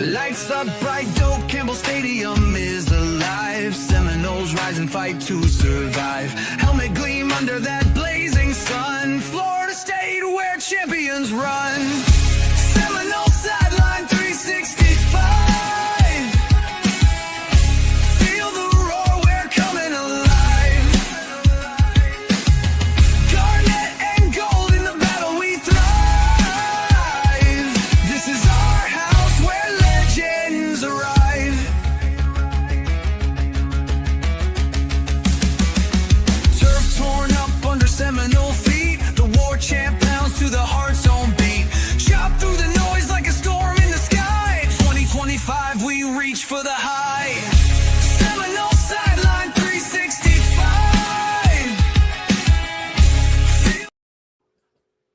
Lights up bright, dope, Campbell Stadium is alive. Seminoles rise and fight to survive. Helmet gleam under that blazing sun. Florida State where champions run. Seminole sideline 365. Feel the roar, we're coming alive. Garnet and gold in the battle we thrive. This is our house where legends arrive. Turf torn up under Seminole feet. The war chant pounds to the heart's own beat. Chop through the noise like a storm in the sky. 2025, we reach for the high. Seminole sideline 365.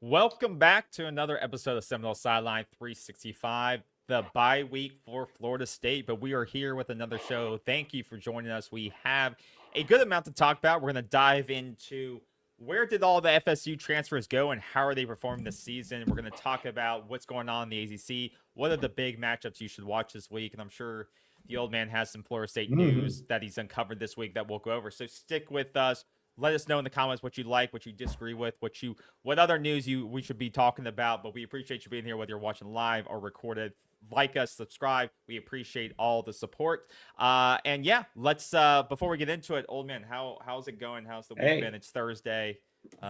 Welcome back to another episode of Seminole Sideline 365, the bye week for Florida State, but we are here with another show. Thank you for joining us. We have a good amount to talk about. We're going to dive into where did all the FSU transfers go and how are they performing this season. We're going to talk about what's going on in the ACC, what are the big matchups you should watch this week, and I'm sure the old man has some Florida State news that he's uncovered this week that we'll go over. So stick with us. Let us know in the comments what you like, what you disagree with, what other news we should be talking about. But we appreciate you being here, whether you're watching live or recorded. Like us, subscribe. We appreciate all the support. And yeah, let's before we get into it, old man, how's it going? How's the week been? It's Thursday.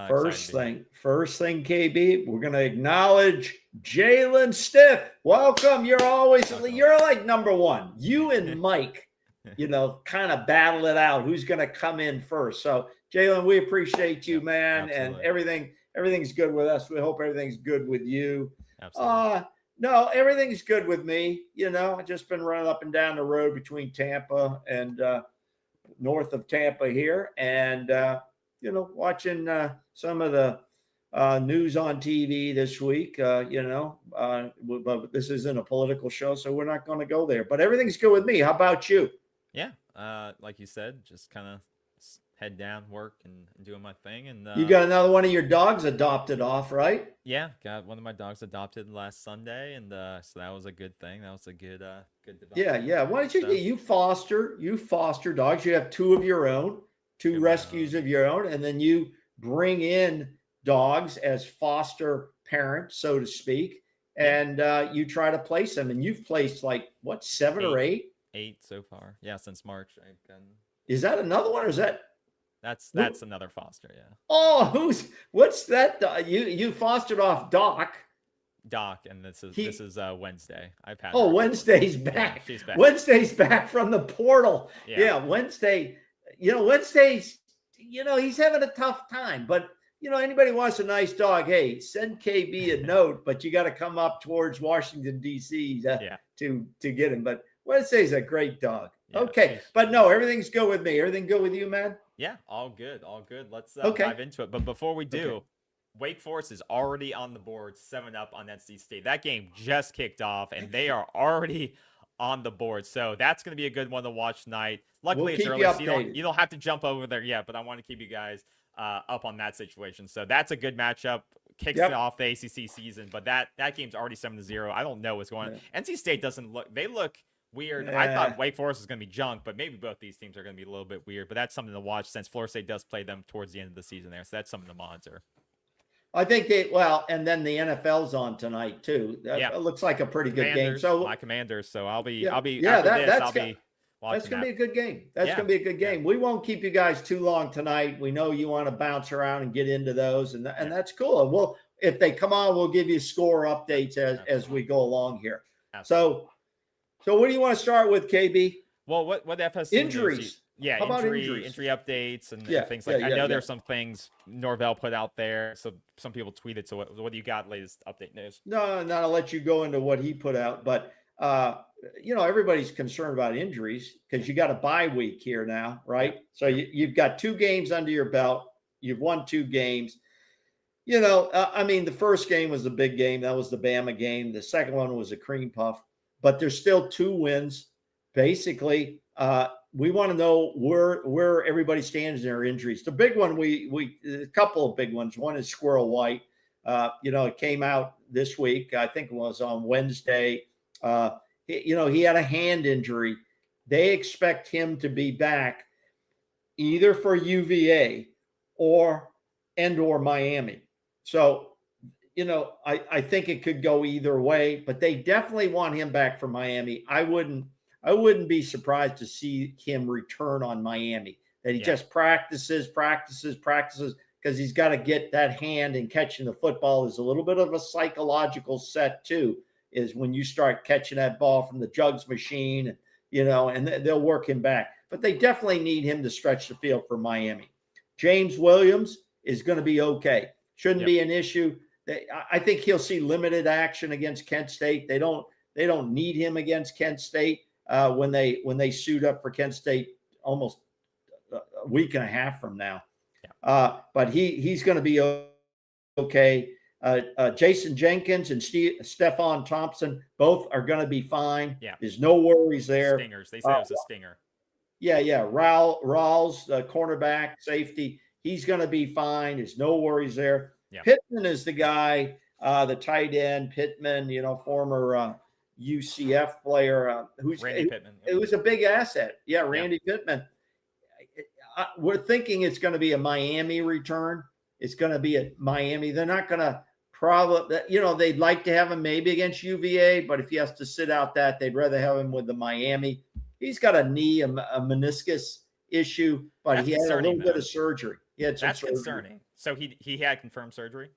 First thing, KB, we're gonna acknowledge Jalen Stiff. Welcome. You're like number one. You and Mike, kind of battle it out. Who's gonna come in first? So Jalen, we appreciate you, man, absolutely. And everything's good with us. We hope everything's good with you. Absolutely. No, everything's good with me. I've just been running up and down the road between Tampa and north of Tampa here, and watching some of the news on TV this week. But this isn't a political show, so we're not going to go there. But everything's good with me. How about you? Yeah, like you said, just kind of head down, work, and doing my thing. And you got another one of your dogs adopted off, right? Yeah, got one of my dogs adopted last Sunday, and so that was a good thing. That was a good development. Yeah. Why don't you foster dogs? You have two of your own, two rescues of your own, and then you bring in dogs as foster parents, so to speak, and you try to place them. And you've placed seven or eight? 8 so far. Yeah, since March. Is that another one, or is that? That's another foster, yeah. Oh, what's that? You fostered off Doc, and this is Wednesday. I've had. Oh, Wednesday's back. Yeah, she's back. Wednesday's back from the portal. Yeah, Wednesday. Wednesday's. He's having a tough time, but anybody wants a nice dog, hey, send KB a note. But you got to come up towards Washington D.C. to get him. But Wednesday's a great dog. Yeah, okay, but no, everything's good with me. Everything good with you, man? Yeah, all good. Let's dive into it. But before we do, Wake Forest is already on the board, 7-up on NC State. That game just kicked off, and they are already on the board. So that's going to be a good one to watch tonight. Luckily, it's early, so you don't have to jump over there yet, but I want to keep you guys up on that situation. So that's a good matchup. Kicks off the ACC season, but that game's already 7-0. I don't know what's going on. NC State doesn't look – they look – weird. I thought Wake Forest was going to be junk, but maybe both these teams are going to be a little bit weird. But that's something to watch since Florida State does play them towards the end of the season there. So that's something to monitor. I think and then the NFL's on tonight too. It looks like a pretty good game. So my Commanders. So I'll be that's going to be a good game. That's going to be a good game. We won't keep you guys too long tonight. We know you want to bounce around and get into those, and that's cool. And if they come on, we'll give you score updates as we go along here. Absolutely. So what do you want to start with, KB? What FSU injuries? How about injury updates and things like that. I know there's some things Norvell put out there, so some people tweeted. So what do you got latest update news? No, I'll let you go into what he put out, but everybody's concerned about injuries because you got a bye week here now, right? So you've got 2 games under your belt. You've won 2 games. The first game was the big game. That was the Bama game. The second one was a cream puff. But there's still 2 wins. Basically, we want to know where everybody stands in their injuries. The big one, a couple of big ones. One is Squirrel White. It came out this week. I think it was on Wednesday. he had a hand injury. They expect him to be back either for UVA or Miami. So, I think it could go either way, but they definitely want him back for Miami. I wouldn't be surprised to see him return on Miami. That he just practices, because he's got to get that hand, and catching the football is a little bit of a psychological set too, is when you start catching that ball from the jugs machine, and they'll work him back. But they definitely need him to stretch the field for Miami. James Williams is going to be okay. Shouldn't be an issue. I think he'll see limited action against Kent State. They don't need him against Kent State when they suit up for Kent State almost a week and a half from now. But he's going to be okay. Jason Jenkins and Stephon Thompson both are going to be fine. Yeah. There's no worries there. Stingers. They said it was a stinger. Yeah. Rawls, the cornerback, safety, he's going to be fine. There's no worries there. Yeah. Pittman is the guy, the tight end. Pittman, former UCF player, Randy Pittman. It was a big asset. Yeah, Randy Pittman. We're thinking it's going to be a Miami return. It's going to be at Miami. They're not going to they'd like to have him maybe against UVA, but if he has to sit out that, they'd rather have him with the Miami. He's got a knee, a meniscus issue, but That's he had a little bit though. of surgery. He had some surgery. Concerning. So he had confirmed surgery?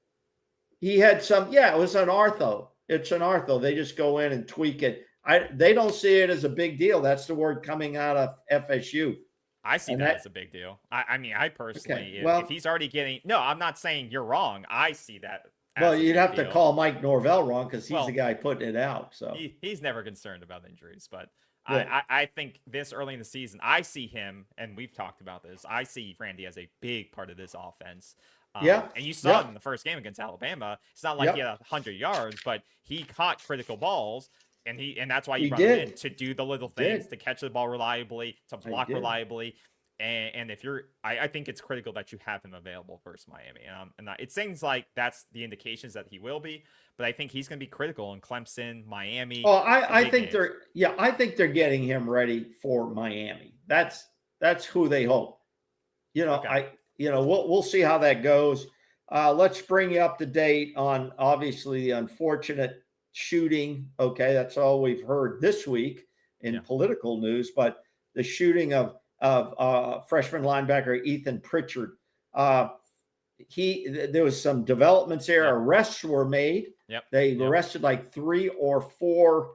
He had some, it was an ortho. It's an ortho. They just go in and tweak it. They don't see it as a big deal. That's the word coming out of FSU. I see that as a big deal. I mean, I personally, if he's already getting, no, I'm not saying you're wrong. I see that. Well, you'd have to call Mike Norvell wrong, because he's the guy putting it out. So he's never concerned about injuries, but I think this early in the season, I see him, and we've talked about this. I see Randy as a big part of this offense. And you saw him in the first game against Alabama. It's not like he had 100 yards, but he caught critical balls. And that's why you brought him in, to do the little things, to catch the ball reliably, to block reliably. And if I think it's critical that you have him available versus Miami. And it seems like that's the indications that he will be, but I think he's going to be critical in Clemson, Miami. Oh, I think they're getting him ready for Miami. That's who they hope. We'll see how that goes. Let's bring you up to date on obviously the unfortunate shooting. Okay, that's all we've heard this week in political news, but the shooting of freshman linebacker Ethan Pritchard. There was some developments there. Arrests were made. They arrested like 3 or 4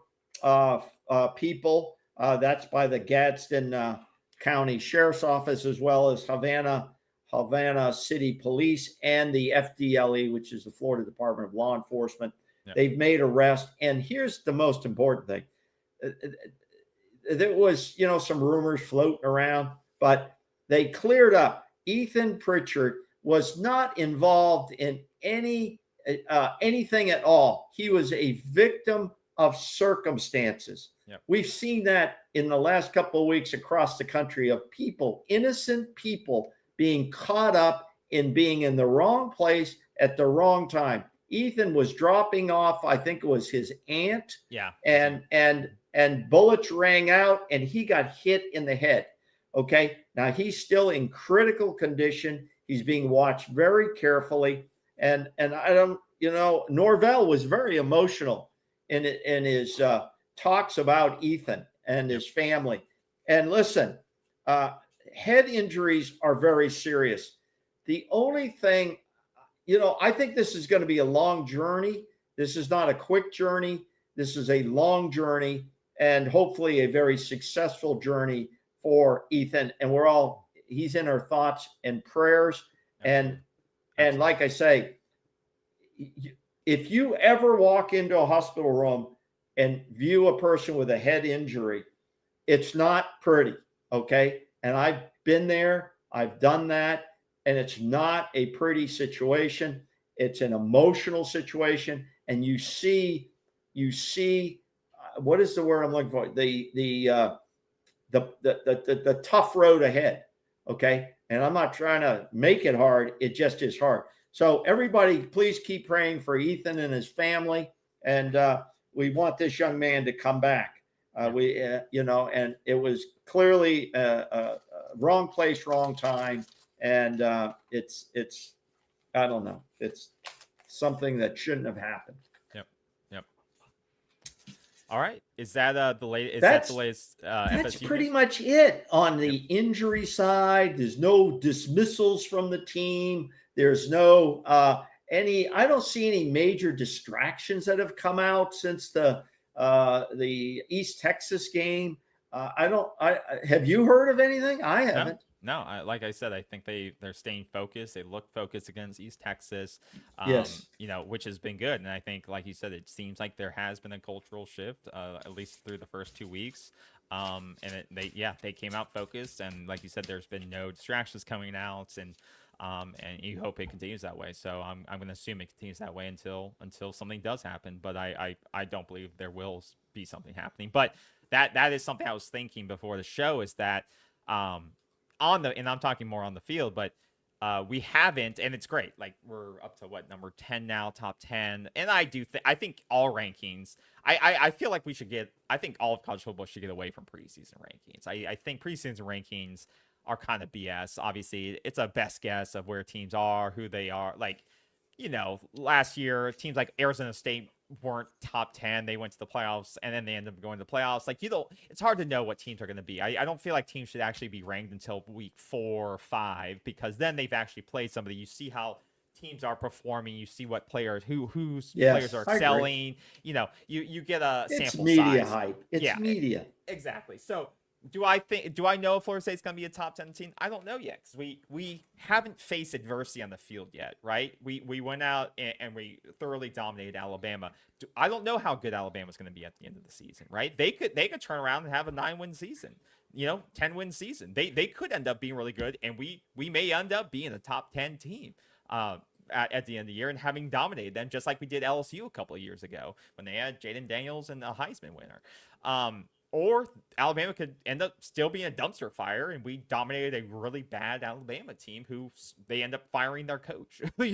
people. That's by the Gadsden County Sheriff's Office, as well as Havana City Police and the FDLE, which is the Florida Department of Law Enforcement. They've made arrests. And here's the most important thing. There was, some rumors floating around, but they cleared up. Ethan Pritchard was not involved in anything at all. He was a victim of circumstances. We've seen that in the last couple of weeks across the country, of people, innocent people, being caught up in being in the wrong place at the wrong time. Ethan was dropping off, I think it was his aunt. And bullets rang out, and he got hit in the head. Okay. Now he's still in critical condition. He's being watched very carefully. And I don't, Norvell was very emotional in his talks about Ethan and his family. And listen, head injuries are very serious. The only thing, I think this is going to be a long journey. This is not a quick journey. This is a long journey, and hopefully a very successful journey for Ethan. And he's in our thoughts and prayers. And like I say, if you ever walk into a hospital room and view a person with a head injury, it's not pretty. Okay. And I've been there. I've done that. And it's not a pretty situation. It's an emotional situation. And you see, what is the word I'm looking for? The tough road ahead. Okay. And I'm not trying to make it hard. It just is hard. So everybody, please keep praying for Ethan and his family. And we want this young man to come back. And it was clearly wrong place, wrong time, and it's I don't know, it's something that shouldn't have happened. Yep. Yep. All right. Is that the latest? Is That's that the latest? That's FSU pretty news? much it on the injury side. There's no dismissals from the team. There's no I don't see any major distractions that have come out since the East Texas game. Have you heard of anything? I haven't. No, like I said, I think they're staying focused. They look focused against East Texas, Yes. which has been good. And I think, like you said, it seems like there has been a cultural shift, at least through the first 2 weeks. They came out focused, and like you said, there's been no distractions coming out, and you hope it continues that way. So I'm going to assume it continues that way until something does happen. But I don't believe there will be something happening. But that is something I was thinking before the show, is that and I'm talking more on the field, but we haven't, and it's great. Like, we're up to number 10 now, top 10. And I think all rankings, I feel like I think all of college football should get away from preseason rankings. I think preseason rankings are kind of BS. Obviously, it's a best guess of where teams are, who they are. Like, last year, teams like Arizona State weren't top 10. They went to the playoffs, and then they ended up going to the playoffs. Like, it's hard to know what teams are going to be. I don't feel like teams should actually be ranked until week 4 or 5, because then they've actually played somebody. You see how teams are performing. You see what players, whose players are excelling. You get a sample size. It's media hype. It's media. Exactly. So, do I know if Florida State's going to be a top 10 team? I don't know yet, because we haven't faced adversity on the field yet, right? We went out and we thoroughly dominated Alabama. I don't know how good Alabama's going to be at the end of the season, right? They could turn around and have a 9-win season, 10-win season. They could end up being really good, and we may end up being a top 10 team at the end of the year, and having dominated them, just like we did LSU a couple of years ago when they had Jaden Daniels and a Heisman winner. Or Alabama could end up still being a dumpster fire, and we dominated a really bad Alabama team who they end up firing their coach. We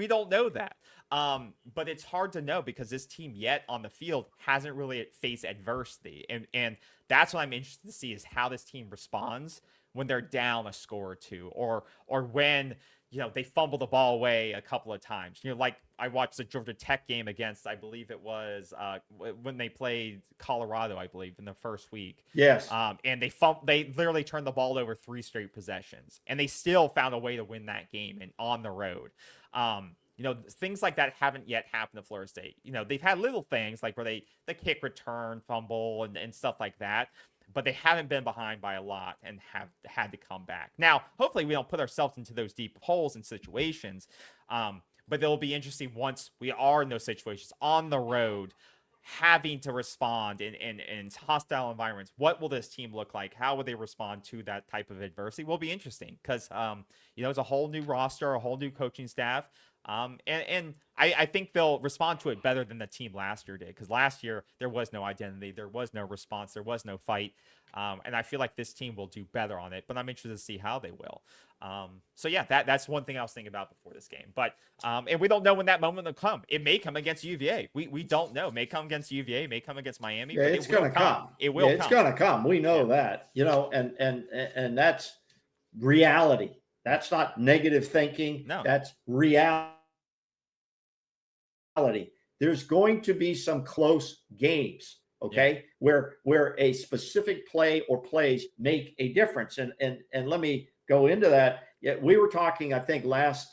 don't know that. But it's hard to know, because this team yet on the field hasn't really faced adversity. And that's what I'm interested to see, is how this team responds when they're down a score or two, or when they fumble the ball away a couple of times. Like I watched the Georgia Tech game against, I believe it was when they played Colorado, I believe, in the first week. Yes. And they literally turned the ball over 3 straight possessions, and they still found a way to win that game and on the road. Things like that haven't yet happened to Florida State. They've had little things like where the kick return, fumble, and stuff like that, but they haven't been behind by a lot and have had to come back. Now, hopefully we don't put ourselves into those deep holes and situations, but it'll be interesting once we are in those situations on the road, having to respond in hostile environments. What will this team look like? How will they respond to that type of adversity? Will be interesting, because it's a whole new roster, a whole new coaching staff. And I think they'll respond to it better than the team last year did, because last year there was no identity, there was no response, there was no fight. And I feel like this team will do better on it, but I'm interested to see how they will. That's one thing I was thinking about before this game. But and we don't know when that moment will come. It may come against UVA. We don't know. It may come against UVA. It may come against Miami. Yeah, but it's going to come. It will. It's going to come. We know that. And that's reality. That's not negative thinking. No. That's reality. There's going to be some close games, okay, where a specific play or plays make a difference. And let me go into that. Yeah, we were talking, I think, last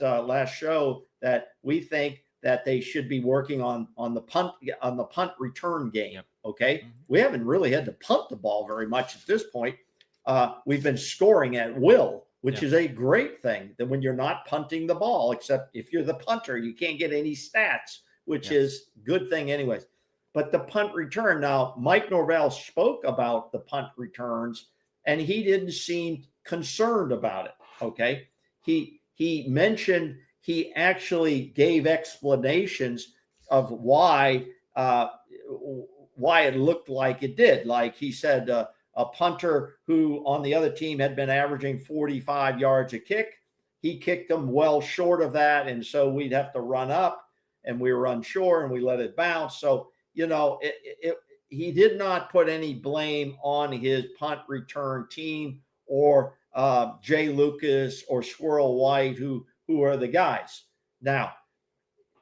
show, that we think that they should be working on the punt return game. Yep. Okay, Mm-hmm. We haven't really had to punt the ball very much at this point. We've been scoring at will, which is a great thing, that when you're not punting the ball, except if you're the punter, you can't get any stats, which is a good thing anyways. But the punt return, now Mike Norvell spoke about the punt returns, and he didn't seem concerned about it. Okay. He mentioned, he actually gave explanations of why it looked like it did. Like he said, a punter who on the other team had been averaging 45 yards a kick, he kicked them well short of that. And so we'd have to run up, and we were unsure, and we let it bounce. So, he he did not put any blame on his punt return team or Jay Lucas or Squirrel White, who are the guys. Now,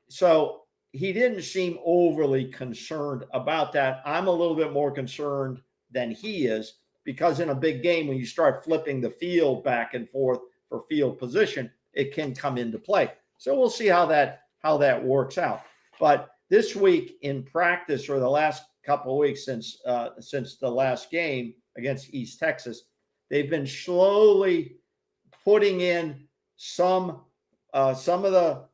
so he didn't seem overly concerned about that. I'm a little bit more concerned than he is, because in a big game, when you start flipping the field back and forth for field position, it can come into play. So we'll see how that works out. But this week in practice, or the last couple of weeks since the last game against East Texas, they've been slowly putting in some of the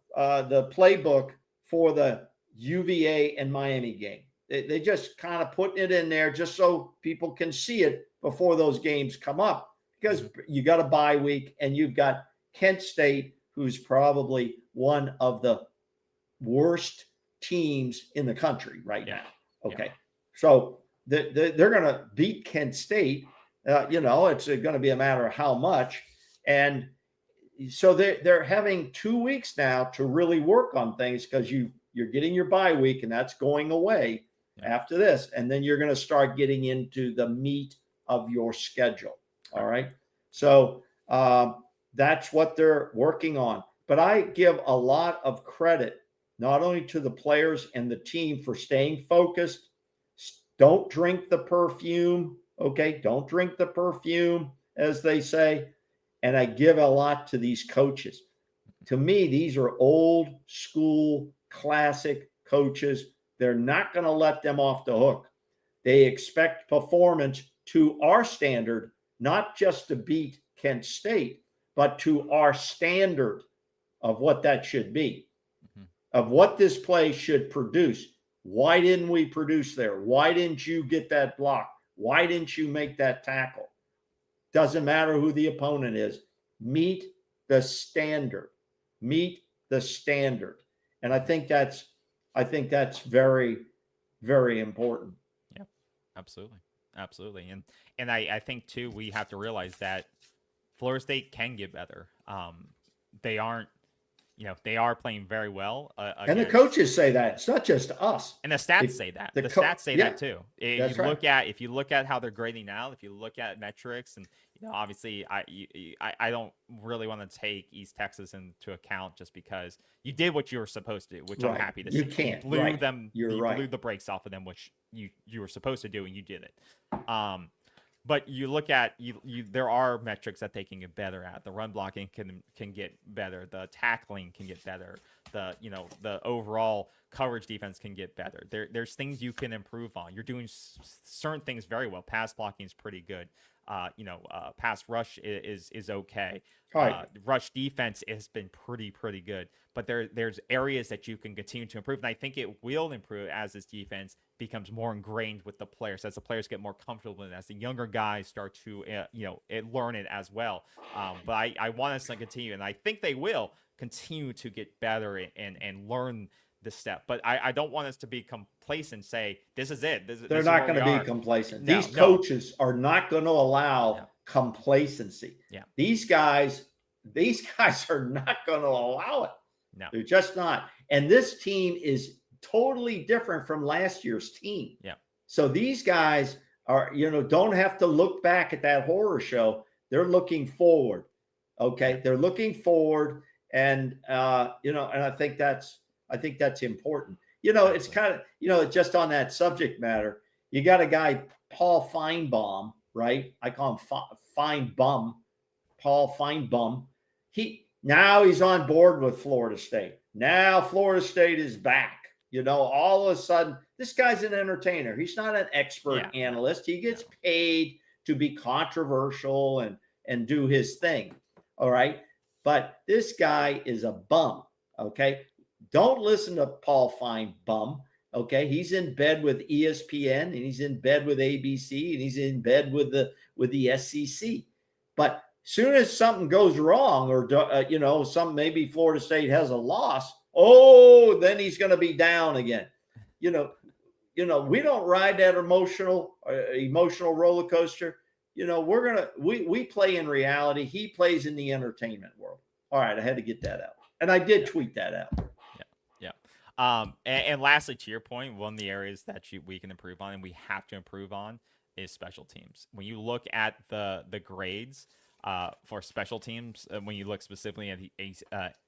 playbook for the UVA and Miami game. They just kind of putting it in there just so people can see it before those games come up, because you got a bye week and you've got Kent State, who's probably one of the worst teams in the country right now. Okay. Yeah. So they're going to beat Kent State. It's going to be a matter of how much. And so they're having 2 weeks now to really work on things, because you're getting your bye week, and that's going away after this. And then you're going to start getting into the meat of your schedule. All right. So that's what they're working on. But I give a lot of credit not only to the players and the team for staying focused. Don't drink the perfume. Okay. Don't drink the perfume, as they say. And I give a lot to these coaches. To me, these are old school, classic coaches. They're not going to let them off the hook. They expect performance to our standard, not just to beat Kent State, but to our standard of what that should be, of what this play should produce. Why didn't we produce there? Why didn't you get that block? Why didn't you make that tackle? Doesn't matter who the opponent is. Meet the standard. Meet the standard. And I think that's very, very important. Yeah, absolutely. Absolutely. And I think too, we have to realize that Florida State can get better. They are playing very well. And the coaches say that. It's not just us. And the stats say that. The stats say that too. If you look at how they're grading now, if you look at metrics, and obviously I don't really want to take East Texas into account, just because you did what you were supposed to do, which I'm happy to see. You can't. You blew right. them. You're you right. blew the brakes off of them, which you were supposed to do, and you did it. But you look at there are metrics that they can get better at. The run blocking can get better. The tackling can get better. The overall coverage defense can get better. There's things you can improve on. You're doing certain things very well. Pass blocking is pretty good. Pass rush is okay. Rush defense has been pretty good. But there's areas that you can continue to improve, and I think it will improve as this defense becomes more ingrained with the players, as the players get more comfortable in it, as the younger guys start to learn it as well. But I want us to continue, and I think they will continue to get better and learn this step. But I don't want us to be complacent, say this is it. They're not going to be complacent. These coaches are not going to allow complacency. Yeah. These guys are not going to allow it. No. They're just not. And this team is totally different from last year's team. Yeah. So these guys are, don't have to look back at that horror show. They're looking forward. Okay. They're looking forward. And, and I think that's important. It's kind of, just on that subject matter, you got a guy, Paul Feinbaum, right? I call him Feinbaum, Paul Feinbaum. Now he's on board with Florida State. Now Florida State is back. All of a sudden, this guy's an entertainer. He's not an expert analyst. He gets paid to be controversial and do his thing. All right. But this guy is a bum. Okay. Don't listen to Paul Feinbaum. Okay. He's in bed with ESPN, and he's in bed with ABC, and he's in bed with the SEC. But soon as something goes wrong, or maybe Florida State has a loss, then he's going to be down again. We don't ride that emotional roller coaster. We play in reality. He plays in the entertainment world. All right, I had to get that out, and I did tweet that out. Yeah. And lastly, to your point, one of the areas that we can improve on and we have to improve on is special teams. When you look at the grades for special teams, when you look specifically at the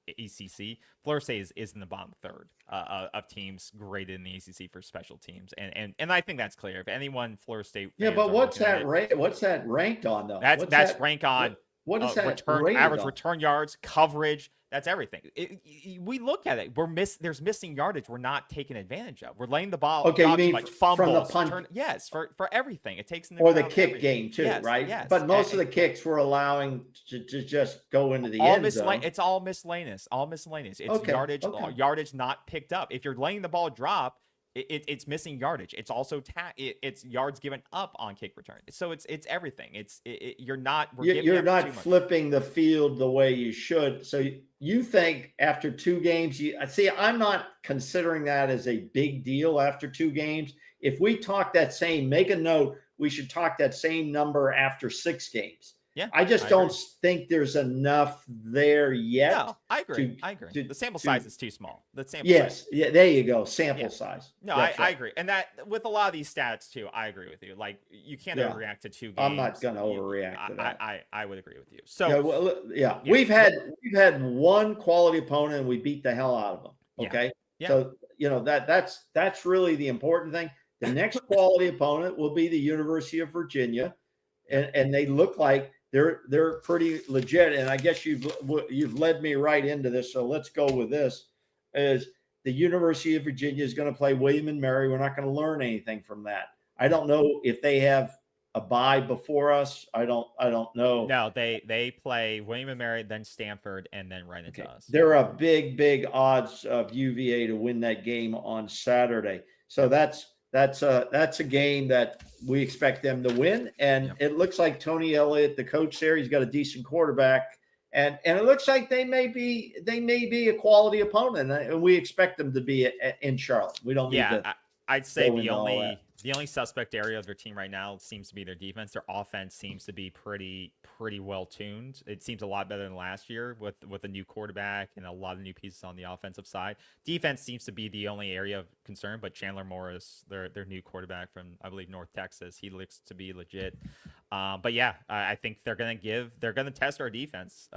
ACC, Florida State is in the bottom third of teams graded in the ACC for special teams, and I think that's clear. If anyone Florida State Yeah, fans but are what's looking at that it, rate? What's that ranked on though? that's rank on what is that return rated average on? return yards, coverage. That's everything. We look at it. There's missing yardage. We're not taking advantage of. We're laying the ball. Okay, you too mean much from the fumbles? punt, Yes, for everything. It takes into or the account kick everything. game too, Yes, right? yes. But most of And the kicks we're allowing to just go into the all end zone. It's all miscellaneous. All miscellaneous. It's Okay, yardage. okay. Yardage not picked up. If you're letting the ball drop, it's missing yardage. It's also it's yards given up on kick return. So it's everything. You're not You're up not too much. flipping the field the way you should. So you think after 2 games, I'm not considering that as a big deal after 2 games. If we talk that same, make a note, we should talk that same number after 6 games. Yeah, I just don't think there's enough there yet. No, I agree. I agree. The sample size is too small. The sample size. Yeah, there you go. Sample size. No, I agree. And that with a lot of these stats too, I agree with you. Like you can't overreact to 2 games. I'm not going to overreact to that. I would agree with you. So we've had one quality opponent and we beat the hell out of them. Okay. Yeah. So that's really the important thing. The next quality opponent will be the University of Virginia. And they look like they're pretty legit. And I guess you've led me right into this. So let's go with this. Is the University of Virginia is going to play William and Mary. We're not going to learn anything from that. I don't know if they have a bye before us. I don't know. No, they play William and Mary, then Stanford, and then right into us. They're a big odds of UVA to win that game on Saturday. So that's a game that we expect them to win. And it looks like Tony Elliott, the coach there, he's got a decent quarterback. And it looks like they may be a quality opponent, and we expect them to be in Charlotte. We don't need to. I'd say the only suspect area of their team right now seems to be their defense. Their offense seems to be pretty well tuned. It seems a lot better than last year with a new quarterback and a lot of new pieces on the offensive side. Defense seems to be the only area of concern, but Chandler Morris, their new quarterback from, I believe, North Texas, he looks to be legit. But yeah, I think they're going to test our defense.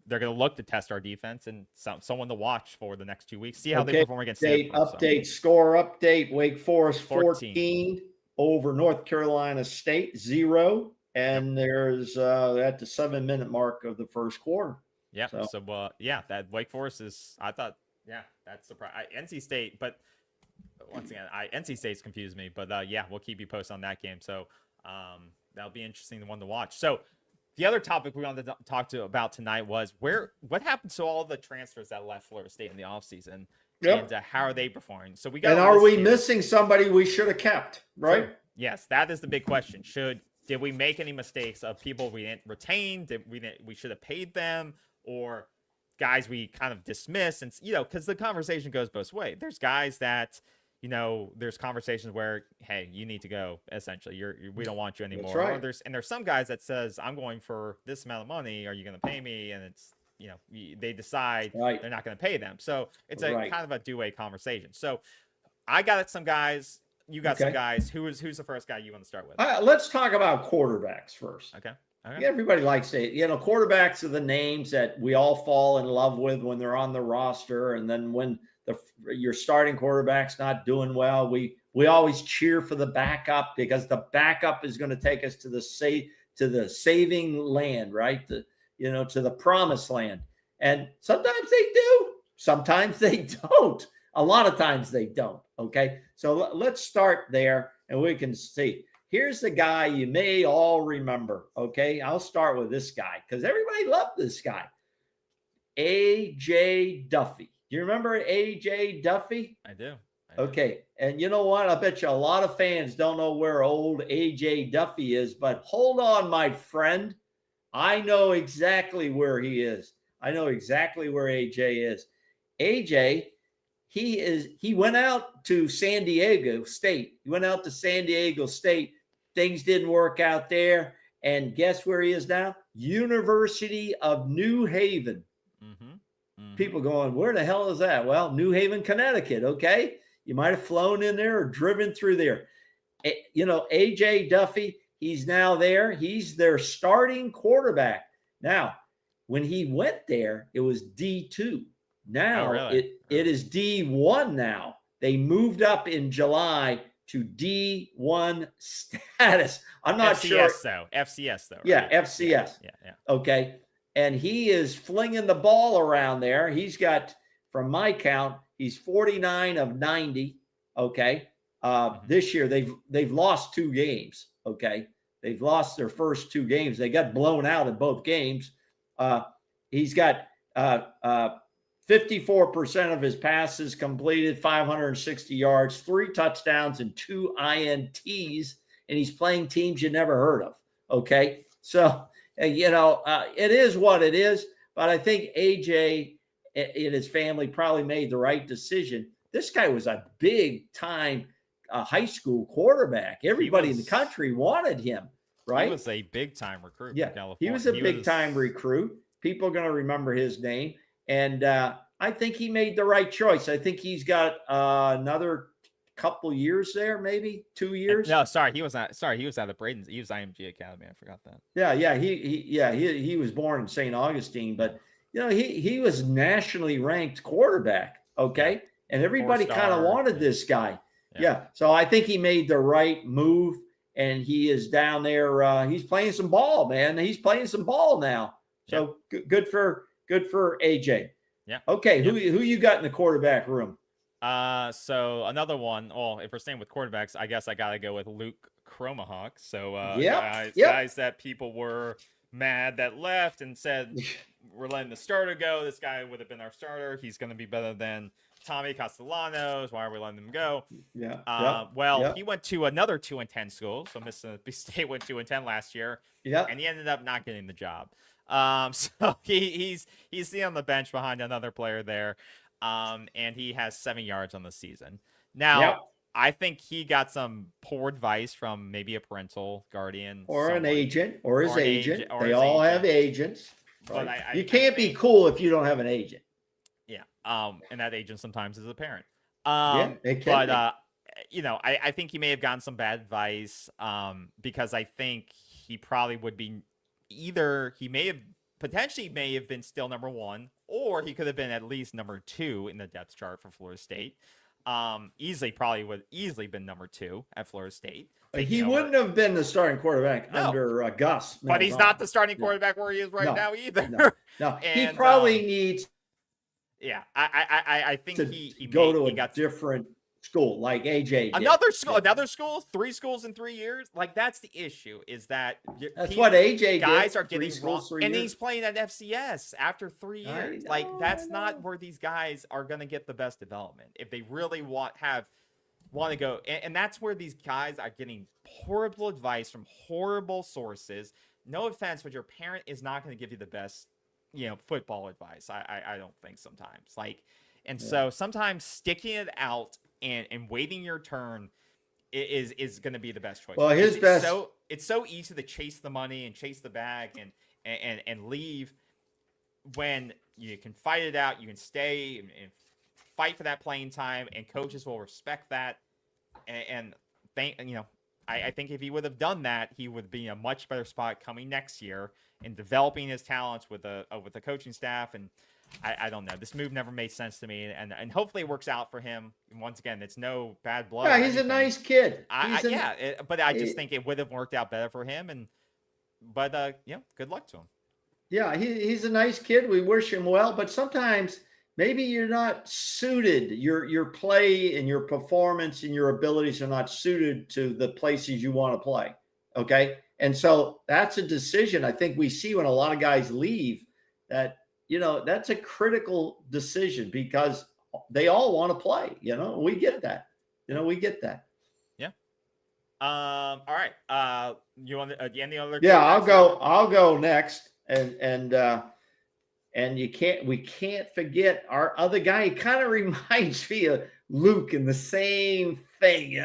They're going to look to test our defense and someone to watch for the next 2 weeks. See how they perform against Stanford. Score update. Wake Forest 14 over North Carolina State 0. And there's at the 7-minute mark of the first quarter. Yeah. So that Wake Forest is, I thought, that's surprising. NC State, but once again, NC State's confused me. But we'll keep you posted on that game. So that'll be interesting, the one to watch. So the other topic we wanted to talk about tonight was what happened to all the transfers that left Florida State in the offseason, and how are they performing? So we got. And are we missing somebody we should have kept? Right. So, yes, that is the big question. Did we make any mistakes of people we didn't retain? We should have paid them, or guys we kind of dismiss? And because the conversation goes both ways. There's guys that. There's conversations where, hey, you need to go. Essentially, we don't want you anymore. That's right. Or there's some guys that says, I'm going for this amount of money. Are you going to pay me? And it's they decide they're not going to pay them. So it's a kind of a two-way conversation. So I got some guys. You got some guys. Who's the first guy you want to start with? Let's talk about quarterbacks first. Okay. Everybody likes it. Quarterbacks are the names that we all fall in love with when they're on the roster, and then when your starting quarterback's not doing well, we always cheer for the backup because the backup is going to take us to the saving land, right? To the promised land. And sometimes they do, sometimes they don't. A lot of times they don't. Okay, so let's start there, and we can see. Here's the guy you may all remember. Okay, I'll start with this guy because everybody loved this guy, A.J. Duffy. Do you remember A.J. Duffy? I do. Okay. And you know what? I bet you a lot of fans don't know where old A.J. Duffy is, but hold on, my friend. I know exactly where he is. I know exactly where A.J. is. A.J., he went out to San Diego State. He went out to San Diego State. Things didn't work out there. And guess where he is now? University of New Haven. People going, where the hell is that? Well, New Haven, Connecticut. Okay. You might have flown in there or driven through there. AJ Duffy, he's now there. He's their starting quarterback. Now, when he went there, it was D2. Now it is D1 now. They moved up in July to D1 status. I'm not sure. FCS though. Right? Yeah, FCS. Yeah. Okay. And he is flinging the ball around there. He's got, from my count, he's 49 of 90. Okay. This year they've lost 2 games. Okay. They've lost their first 2 games. They got blown out in both games. He's got 54% of his passes completed, 560 yards, 3 touchdowns, and 2 INTs. And he's playing teams you never heard of. Okay. So, it is what it is. But I think AJ and his family probably made the right decision. This guy was a big time high school quarterback. Everybody in the country wanted him, right? He was a big time recruit. Yeah, from California. he was a big time recruit. People are going to remember his name. And I think he made the right choice. I think he's got another couple years there, maybe 2 years. No, sorry, he was not. Sorry, he was out of Braden's. He was IMG Academy. I forgot that. Yeah. He was born in St. Augustine, but he was nationally ranked quarterback. Okay, and everybody kind of wanted this guy. Yeah. So I think he made the right move, and he is down there. He's playing some ball, man. He's playing some ball now. So good for AJ. Yeah. Okay. Who you got in the quarterback room? So another one. Well, if we're staying with quarterbacks, I guess I gotta go with Luke Cromahawk. So guys that people were mad that left and said we're letting the starter go. This guy would have been our starter. He's gonna be better than Tommy Castellanos. Why are we letting him go? He went to another 2-10 school. So Mississippi State went 2-10 last year. Yeah. And he ended up not getting the job. So he's sitting on the bench behind another player there. And he has 7 yards on the season. Now, I think he got some poor advice from maybe a parental guardian. Or an agent, or his agent. They all have agents. Right? But you can't be cool if you don't have an agent. Yeah. And that agent sometimes is a parent. It can be. I think he may have gotten some bad advice because I think he probably would be either he may have been still number 1, or he could have been at least number 2 in the depth chart for Florida State. Probably would easily been number 2 at Florida State. He wouldn't have been the starting quarterback under Gus. But he's not the starting quarterback where he is right now either. No. And, he probably needs. Yeah, I think he go to a different school like AJ did. Another school, 3 schools in 3 years. Like, that's the issue, is that what AJ guys did. Are getting wrong, and he's playing at FCS after 3 years. That's not where these guys are going to get the best development if they really want to go. And that's where these guys are getting horrible advice from horrible sources. No offense, but your parent is not going to give you the best, football advice. I don't think sometimes. So sometimes sticking it out and waiting your turn is going to be the best choice. Well, it's so easy to chase the money and chase the bag and leave when you can fight it out. You can stay and fight for that playing time, and coaches will respect that. I think if he would have done that, he would be in a much better spot coming next year in developing his talents with the coaching staff. And I don't know. This move never made sense to me, and hopefully it works out for him. And once again, it's no bad blood. Yeah, he's a nice kid. But I just think it would have worked out better for him. But good luck to him. Yeah, he's a nice kid. We wish him well. But sometimes maybe you're not suited. Your play and your performance and your abilities are not suited to the places you want to play. Okay, and so that's a decision I think we see when a lot of guys leave. That's a critical decision because they all want to play. We get that. Yeah. All right. You want any other? Yeah, I'll go next. And we can't forget our other guy. He kind of reminds me of Luke in the same thing.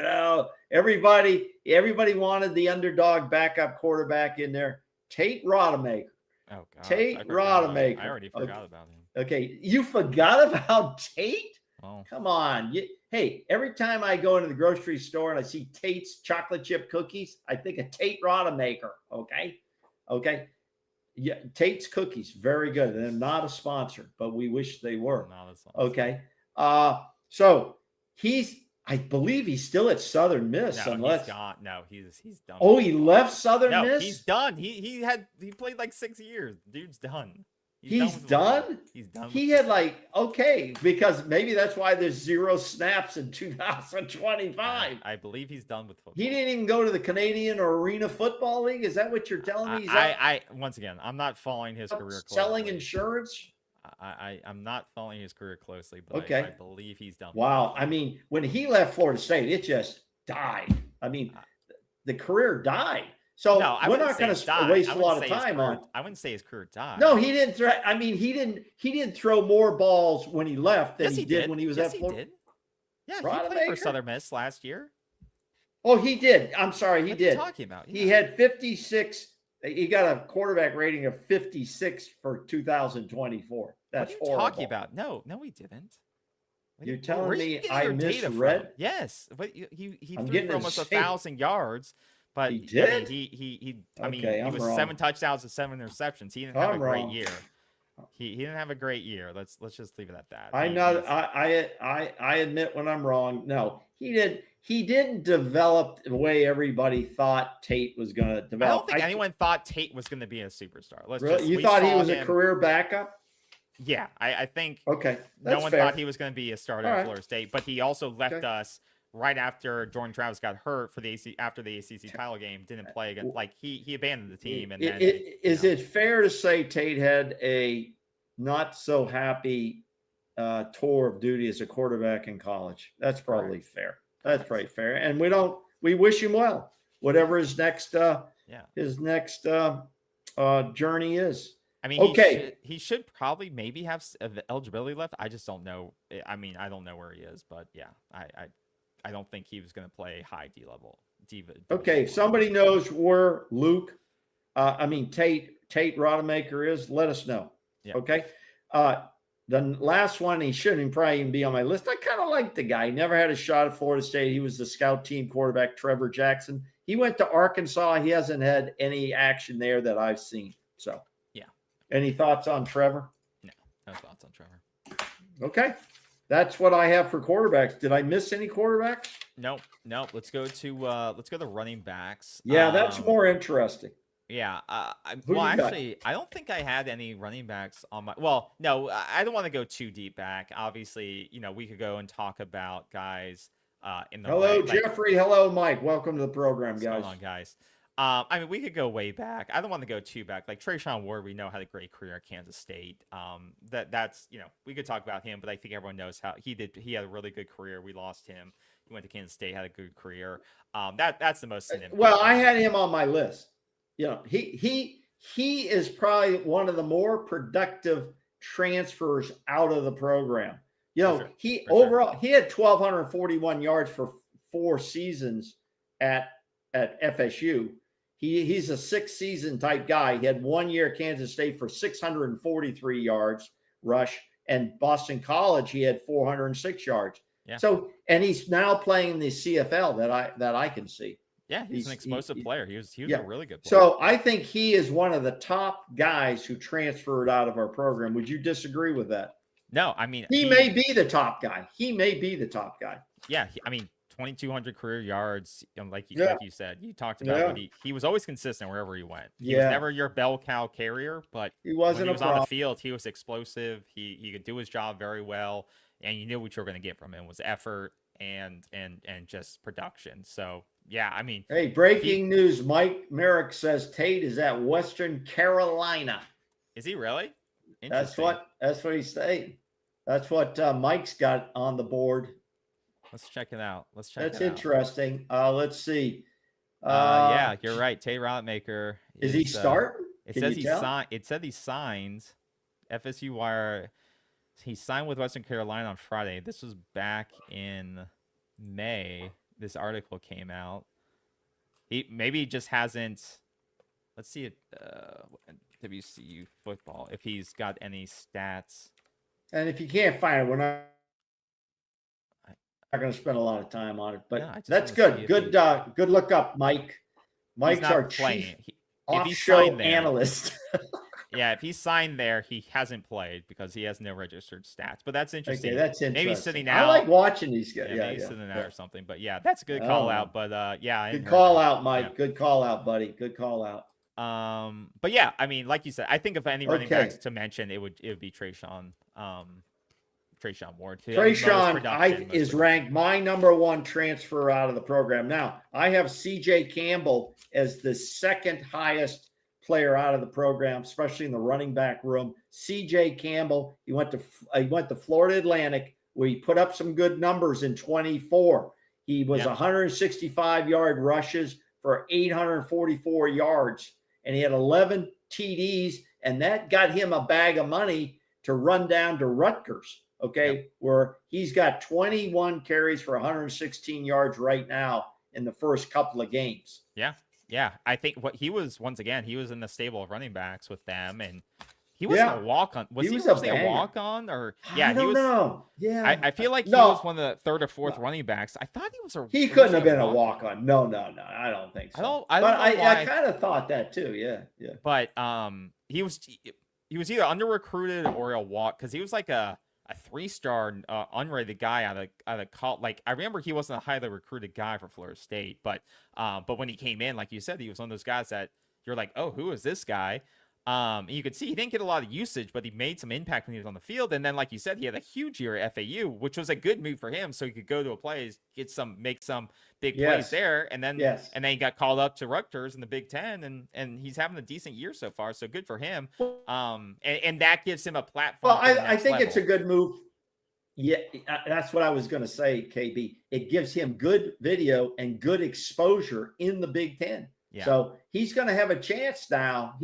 Everybody wanted the underdog backup quarterback in there. Tate Rodemaker. Oh God! Tate Rodemaker. I already forgot about him. Okay, you forgot about Tate? Oh, Come on. Hey, every time I go into the grocery store and I see Tate's chocolate chip cookies, I think of Tate Rodemaker. Okay. Okay. Yeah, Tate's cookies, very good. They're not a sponsor, but we wish they were. no, that's awesome. Okay. So I believe he's still at Southern Miss, No, unless he's gone. No, he's done. oh, he left Southern No, Miss. he's done. He played like 6 years. Dude's done. He's with done. football. He's done. He with had like okay, because maybe that's why there's 0 snaps in 2025. I believe he's done with football. He didn't even go to the Canadian or Arena Football League. Is that what you're telling me? He's I once again, I'm not following his career closely. selling insurance. I'm not following his career closely, but Okay. I believe he's done. Wow. I mean, when he left Florida State, it just died. I mean, the career died. So No, we're not going to waste a lot of time on. I wouldn't say his career died. No, he didn't throw. I mean, he didn't throw more balls when he left than Yes, he did when he was yes, at Florida. He did. Yeah, he Rodemaker? played for Southern Miss last year. Oh, he did. I'm sorry, he What are you did. talking about? He had 56. He got a quarterback rating of 56 for 2024. That's what are you horrible. talking about? No, he didn't. You're Where telling are you me getting I your data from? misread? Yes, but he I'm threw getting for almost insane. 1,000 yards. But He did? I mean, Okay, he I'm was wrong. 7 touchdowns and 7 interceptions. He didn't have a I'm great wrong. year. He didn't have a great year. Let's just leave it at that. I know. I admit when I'm wrong. No, he did. He didn't develop the way everybody thought Tate was going to develop. I don't think anyone thought Tate was going to be a superstar. You thought he was a career backup? Yeah, I think okay. No one fair. thought he was going to be a starter All at right. Florida State, but he also left Okay. us right after Jordan Travis got hurt for the after the ACC title game. Didn't play again. Like he abandoned the team. And then Is it fair to say Tate had a not so happy tour of duty as a quarterback in college? That's probably fair. That's probably fair. And we wish him well, whatever his next journey is. I mean, he should probably maybe have eligibility left. I just don't know. I mean, I don't know where he is, but yeah, I don't think he was going to play high D level. Okay, if somebody knows where Tate Rodemaker is, let us know. Yeah. Okay. The last one, he shouldn't probably even be on my list. I kind of like the guy. He never had a shot at Florida State. He was the scout team quarterback, Trevor Jackson. He went to Arkansas. He hasn't had any action there that I've seen. So, yeah. Any thoughts on Trevor? No thoughts on Trevor. Okay. That's what I have for quarterbacks. Did I miss any quarterbacks? Nope. Let's go to running backs. Yeah, that's more interesting. Yeah. Who you got? Actually, I don't think I had any running backs on my. Well, no, I don't want to go too deep back. Obviously, we could go and talk about guys in the. Hello, Jeffrey. Hello, Mike. Welcome to the program, What's guys. going on, guys? I mean, we could go way back. I don't want to go too back. Like Trayshawn Ward, we know had a great career at Kansas State. That's we could talk about him, but I think everyone knows how he did. He had a really good career. We lost him. He went to Kansas State, had a good career. That's the most significant. Well, I had him on my list. He is probably one of the more productive transfers out of the program. He overall he had 1,241 yards for 4 seasons at FSU. He's a 6-season type guy. He had 1 year at Kansas State for 643 yards rush, and Boston College he had 406 yards. Yeah. So, and he's now playing in the CFL that I can see. Yeah, he's an explosive player. He was yeah. a really good player. So I think he is one of the top guys who transferred out of our program. Would you disagree with that? No, I mean he may be the top guy. Yeah, I mean 2,200 career yards. Like you said, you talked about he was always consistent wherever he went. He was never your bell cow carrier, but he wasn't. When he was on the field, he was explosive. He could do his job very well, and you knew what you were going to get from him was effort and just production. So. Yeah, I mean. Hey, breaking news. Mike Merrick says Tate is at Western Carolina. Is he really? That's what he's saying. That's what Mike's got on the board. Let's check it out. That's interesting. Let's see. Yeah, you're right. Tate Rodemaker. Is he starting? It says he signed. It said he signed. FSU Wire. He signed with Western Carolina on Friday. This was back in May. This article came out. He just hasn't. Let's see it. WCU football. If he's got any stats And if you can't find it, we're not I- going to spend a lot of time on it. But Yeah, I just that's wanna see good. if he Good look up, Mike. he's Mike's our not chief playing. If he's off-show signed there, analyst. yeah, if he's signed there, he hasn't played because he has no registered stats. But that's interesting. Okay, that's Maybe interesting. sitting I out. like watching these guys. Yeah, Yeah, maybe yeah, sitting out yeah. or something. But yeah, that's a good I call don't out. know. But yeah, I Good hadn't heard call that. out, Mike. Yeah. Good call out, buddy. Good call out. But yeah, I mean, like you said, I think if any running backs Okay. to mention, it would be Trayshawn Ward. Trayshawn is ranked my number one transfer out of the program. Now, I have CJ Campbell as the second highest player out of the program, especially in the running back room. CJ Campbell, he went to Florida Atlantic, where he put up some good numbers in 24. He was 165-yard rushes for 844 yards, and he had 11 TDs, and that got him a bag of money to run down to Rutgers. Okay, where he's got 21 carries for 116 yards right now in the first couple of games. Yeah. I think he was in the stable of running backs with them, and he wasn't a walk on. Was he originally a walk on, or I don't know. Yeah, I feel like he was one of the third or fourth running backs. I thought he was He couldn't have been a walk on. No, I don't think so. I kind of thought that too. Yeah. But he was either under recruited or a walk, because he was like a 3-star unrated guy out of college. Like, I remember he wasn't a highly recruited guy for Florida State, but when he came in, like you said, he was one of those guys that you're like, oh, who is this guy? And you could see he didn't get a lot of usage, but he made some impact when he was on the field. And then, like you said, he had a huge year at FAU, which was a good move for him. So he could go to a place, make some big plays there, and then he got called up to Rutgers in the Big Ten, and he's having a decent year so far. So good for him. And that gives him a platform. Well, I think it's a good move. Yeah, that's what I was going to say, KB. It gives him good video and good exposure in the Big Ten. Yeah. So he's going to have a chance now.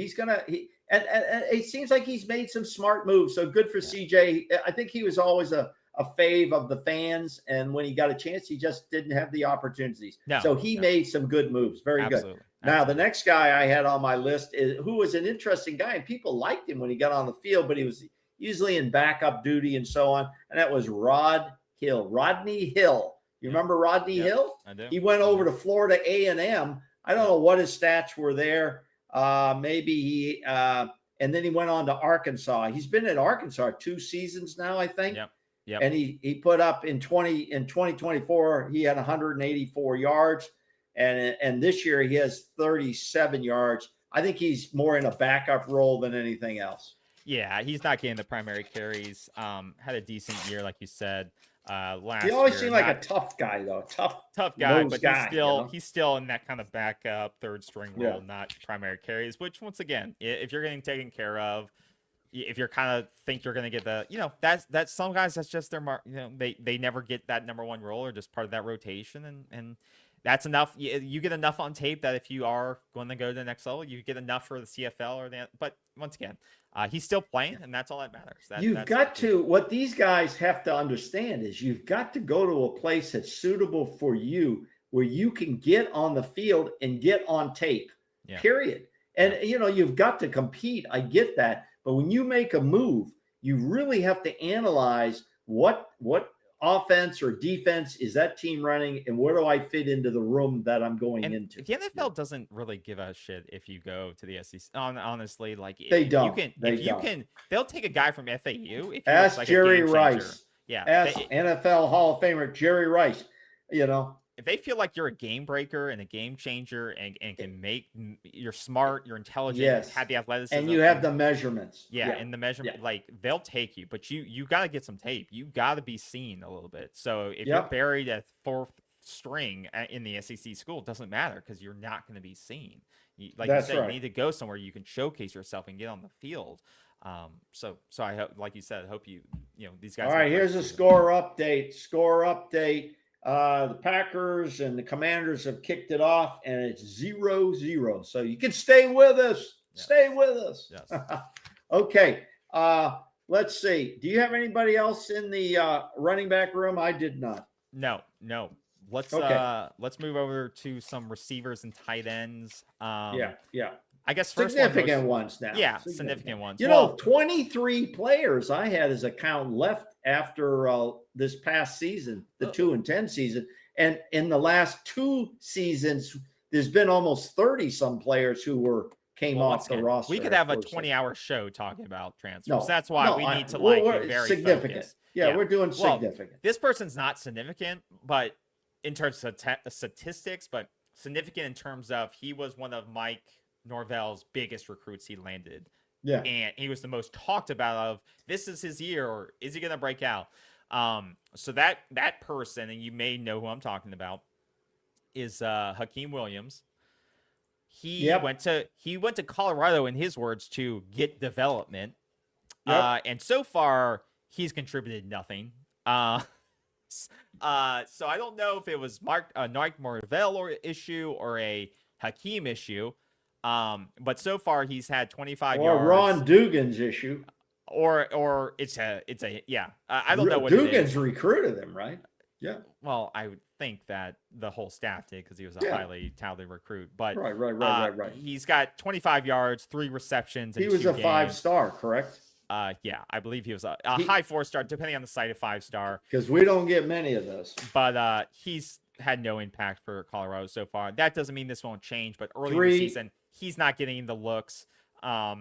And it seems like he's made some smart moves. So good for CJ. I think he was always a fave of the fans, and when he got a chance, he just didn't have the opportunities. So he made some good moves. Very good. Now, the next guy I had on my list who was an interesting guy, and people liked him when he got on the field, but he was usually in backup duty and so on, and that was Rodney Hill. You remember Rodney Hill? I do. He went over to Florida A&M. I don't know what his stats were there. Maybe he and then he went on to Arkansas. He's been at Arkansas 2 seasons now, I think. Yep. And he put up in 2024, he had 184 yards, and this year he has 37 yards. I think he's more in a backup role than anything else. Yeah, he's not getting the primary carries. Had a decent year, like you said. Last he always year, seemed like a tough guy, though. Tough guy, but guy, he's still in that kind of backup third string role, not primary carries. Which, once again, if you're getting taken care of, if you're kind of think you're going to get the, that's some guys, that's just their mark. They never get that number one role or just part of that rotation, and that's enough. You get enough on tape that if you are going to go to the next level, you get enough for the CFL or the. But once again, he's still playing, and that's all that matters. What these guys have to understand is you've got to go to a place that's suitable for you, where you can get on the field and get on tape. Period. And you've got to compete. I get that, but when you make a move, you really have to analyze what offense or defense is that team running, and where do I fit into the room that I'm going into? The NFL doesn't really give a shit if you go to the SEC. Honestly, like they don't. They'll take a guy from FAU. If ask like Jerry Rice. Ask NFL Hall of Famer Jerry Rice. If they feel like you're a game breaker and a game changer and can make, you're smart, you're intelligent, have the athleticism, and you have the measurements. And the measurement, like they'll take you, but you got to get some tape. You got to be seen a little bit. So if you're buried at fourth string in the SEC school, it doesn't matter because you're not going to be seen. You need to go somewhere you can showcase yourself and get on the field. So I hope, like you said, I hope these guys. All right, here's a score update. The Packers and the Commanders have kicked it off, and it's 0-0. So you can stay with us. Yes. Stay with us. Yes. Okay. Let's see. Do you have anybody else in the running back room? I did not. No. Let's move over to some receivers and tight ends. Yeah. I guess first significant ones now. Yeah, significant ones. You know, 23 players I had as a count left after this past season, the 2-10 season. And in the last 2 seasons, there's been almost 30 some players who came off the roster. We could have a 20-hour show talking about transfers. No, That's why we need to be very significant. Focused. Yeah, we're doing significant. This person's not significant, but in terms of statistics, but significant in terms of he was one of Mike Norvell's biggest recruits he landed. Yeah. And he was the most talked about of this is his year, or is he going to break out? So that person, and you may know who I'm talking about, is Hakeem Williams. He went to Colorado, in his words, to get development. And so far he's contributed nothing. So I don't know if it was Mike Norvell issue or a Hakeem issue. But so far he's had 25 yards. Or Ron Dugan's issue. Or it's a I don't know what Dugan's recruited him, right? Yeah. Well, I would think that the whole staff did because he was a highly touted recruit. But right. He's got 25 yards, 3 receptions. He was a 5-star, correct? Yeah, I believe he was a high 4-star, depending on the site, a 5-star. Because we don't get many of those. But he's had no impact for Colorado so far. That doesn't mean this won't change, but early in the season, he's not getting the looks.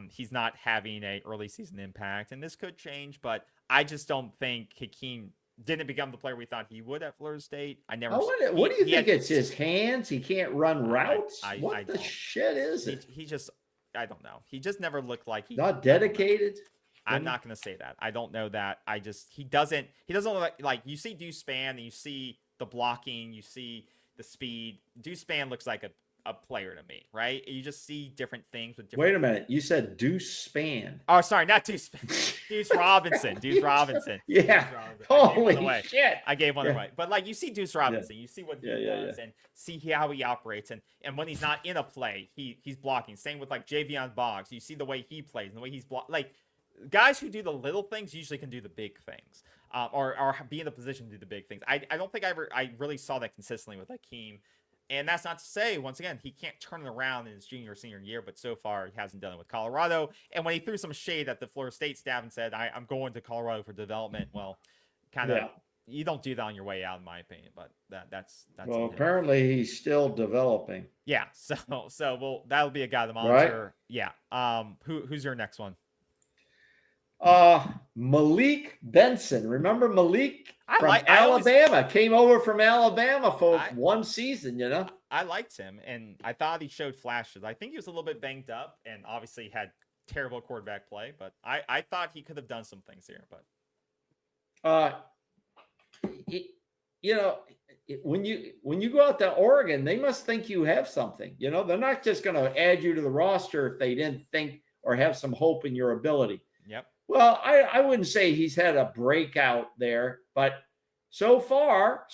He's not having a early season impact, and this could change. But I just don't think Hakeem didn't become the player we thought he would at Florida State. I never. What do you think? It's his hands. He can't run routes. What the shit is it? He just. I don't know. He just never looked like he. Not dedicated. I'm not going to say that. I don't know that. He doesn't look like you see Deuce Spann, and you see the blocking, you see the speed. Deuce Spann looks like a player to me, right? You just see different things with different. Wait a minute. You said Deuce Spann. Oh, sorry, not Deuce Spann. Deuce Robinson. Deuce Robinson. Yeah. Holy shit. I gave one away. But like you see Deuce Robinson, you see what he does and see how he operates. And when he's not in a play, he's blocking. Same with like Javion Boggs. You see the way he plays and the way he's like guys who do the little things usually can do the big things, or be in the position to do the big things. I don't think I really saw that consistently with Hakeem. And that's not to say, once again, he can't turn it around in his junior or senior year, but so far he hasn't done it with Colorado. And when he threw some shade at the Florida State staff and said, I'm going to Colorado for development, well, you don't do that on your way out, in my opinion. But that's well, apparently he's still developing. Yeah, so that'll be a guy to monitor. Right? Yeah. Who's your next one? Malik Benson. Remember Malik from Alabama? Came over from Alabama for one season, you know? I liked him, and I thought he showed flashes. I think he was a little bit banged up and obviously had terrible quarterback play, but I thought he could have done some things here. But when you go out to Oregon, they must think you have something. You know, they're not just going to add you to the roster if they didn't think or have some hope in your ability. Yep. Well, I wouldn't say he's had a breakout there, but so far,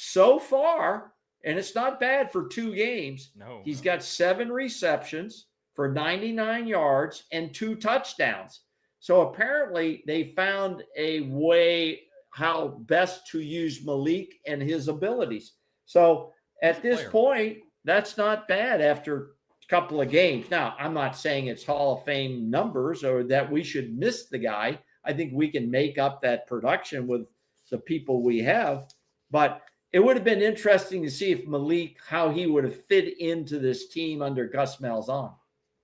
and it's not bad for 2 games. No. He's got 7 receptions for 99 yards and 2 touchdowns. So apparently they found a way how best to use Malik and his abilities. So at this point, that's not bad after couple of games. Now, I'm not saying it's Hall of Fame numbers or that we should miss the guy. I think we can make up that production with the people we have. But it would have been interesting to see if Malik, how he would have fit into this team under Gus Malzahn.